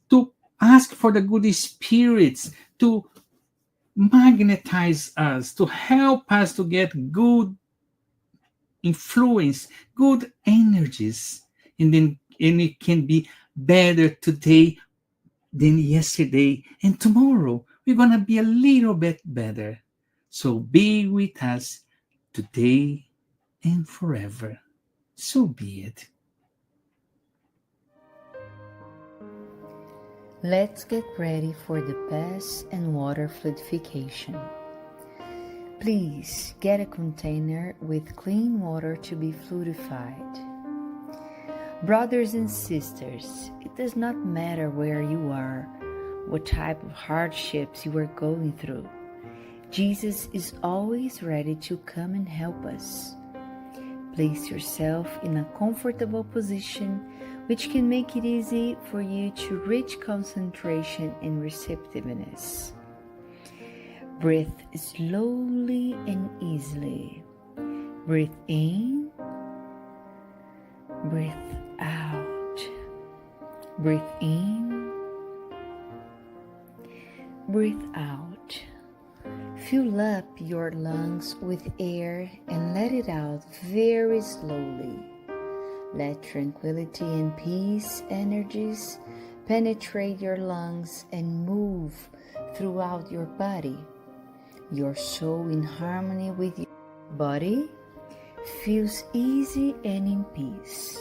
D: to ask for the good spirits to magnetize us, to help us to get good influence, good energies, and it can be better today than yesterday, and tomorrow we're gonna be a little bit better. So be with us today and forever. So be it.
E: Let's get ready for the pass and water fluidification. Please get a container with clean water to be fluidified. Brothers and sisters, it does not matter where you are, what type of hardships you are going through. Jesus is always ready to come and help us. Place yourself in a comfortable position which can make it easy for you to reach concentration and receptiveness. Breathe slowly and easily. Breathe in, breathe out. Breathe in, breathe out. Fill up your lungs with air and let it out very slowly. Let tranquility and peace energies penetrate your lungs and move throughout your body. Your soul in harmony with your body feels easy and in peace.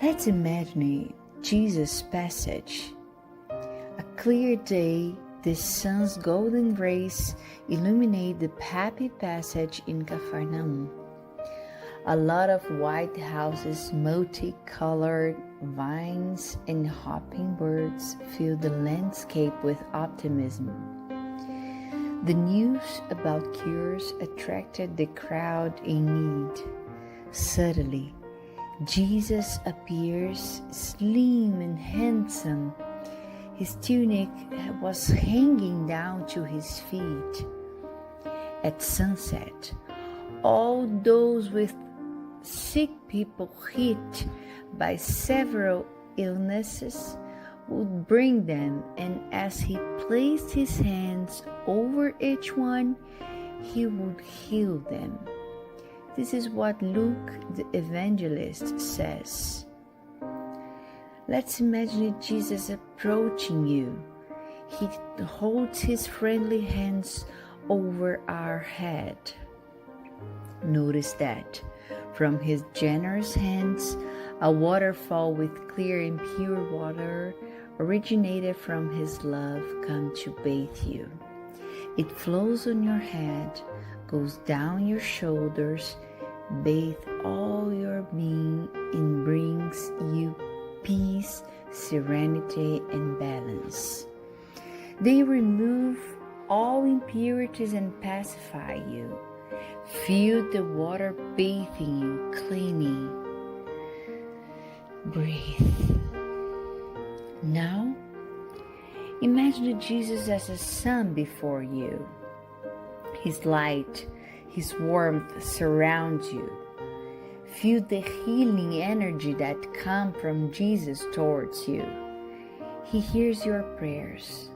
E: Let's imagine Jesus' passage. A clear day, the sun's golden rays illuminate the happy passage in Capernaum. A lot of white houses, multicolored vines, and hopping birds fill the landscape with optimism. The news about cures attracted the crowd in need. Suddenly, Jesus appears slim and handsome. His tunic was hanging down to his feet. At sunset, all those with sick people hit by several illnesses would bring them, and as he placed his hands over each one, he would heal them. This is what Luke the evangelist says. Let's imagine Jesus approaching you. He holds his friendly hands over our head. Notice that from his generous hands, a waterfall with clear and pure water originated from his love come to bathe you. It flows on your head, goes down your shoulders, bathe all your being, and brings you peace, serenity, and balance. They remove all impurities and pacify you. Feel the water bathing you, cleaning. Breathe. Now, imagine Jesus as a sun before you. His light, his warmth surrounds you. Feel the healing energy that comes from Jesus towards you. He hears your prayers.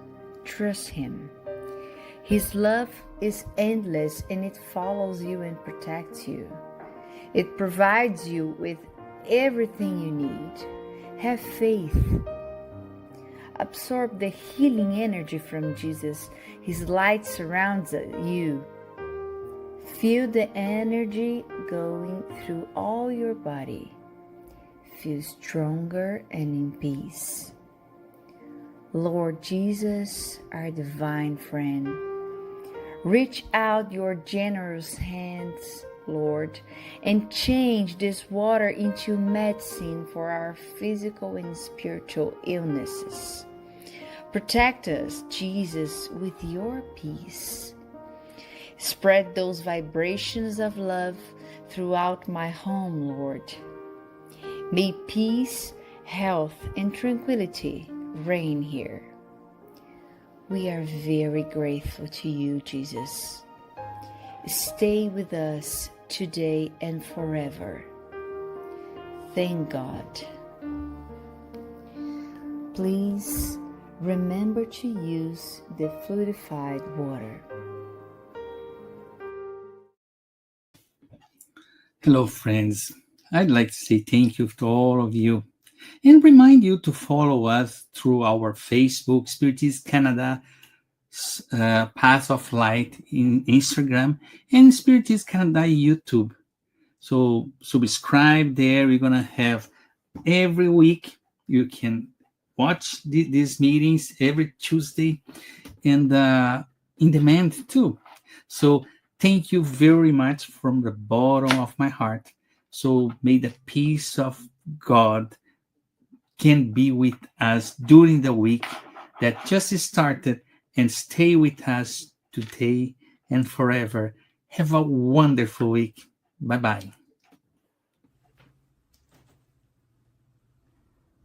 E: Trust him. His love is endless and it follows you and protects you. It provides you with everything you need. Have faith. Absorb the healing energy from Jesus. His light surrounds you. Feel the energy going through all your body. Feel stronger and in peace. Lord Jesus, our divine friend, reach out your generous hands, Lord, and change this water into medicine for our physical and spiritual illnesses. Protect us, Jesus, with your peace. Spread those vibrations of love throughout my home, Lord. May peace, health, and tranquility reign here. We are very grateful to you, Jesus. Stay with us today and forever. Thank God. Please remember to use the fluidified water.
D: Hello, friends. I'd like to say thank you to all of you and remind you to follow us through our Facebook, Spiritist Canada, Path of Light in Instagram, and Spiritist Canada YouTube. So subscribe there. We're going to have every week. You can watch these meetings every Tuesday and in demand too. So thank you very much from the bottom of my heart. So may the peace of God can be with us during the week that just started and stay with us today and forever. Have a wonderful week. Bye-bye.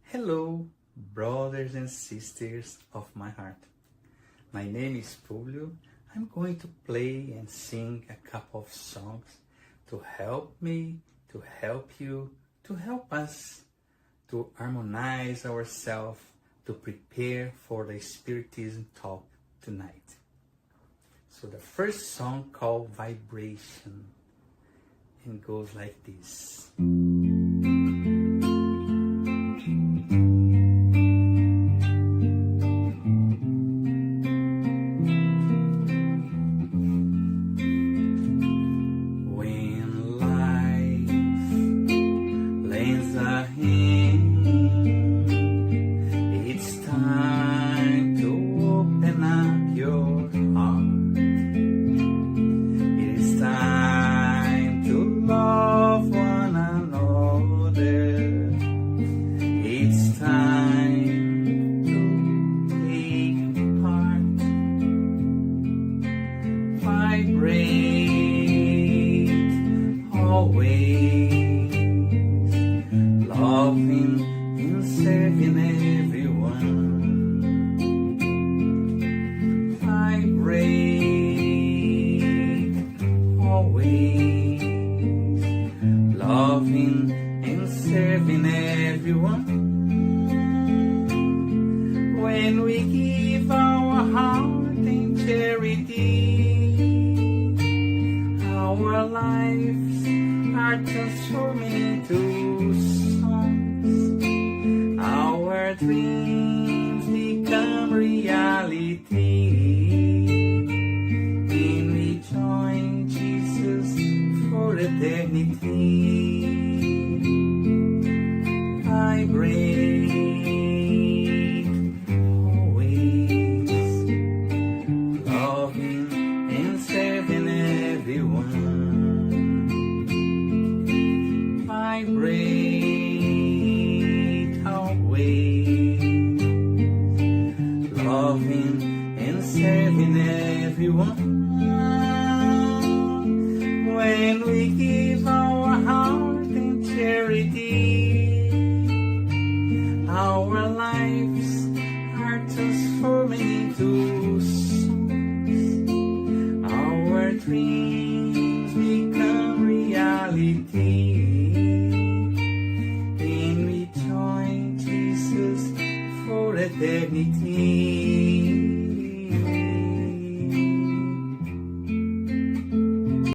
A: Hello, brothers and sisters of my heart. My name is Publio. I'm going to play and sing a couple of songs to help me, to help you, to help us to harmonize ourselves, to prepare for the Spiritism talk tonight. So the first song called Vibration, and goes like this. Love
B: charity. Our lives are transforming into songs. Our dreams become reality. And we join Jesus for eternity. Vibrate always, loving and serving everyone. Vibrate always, loving and serving everyone. When we give our heart in charity, our lives are transforming into songs. Our dreams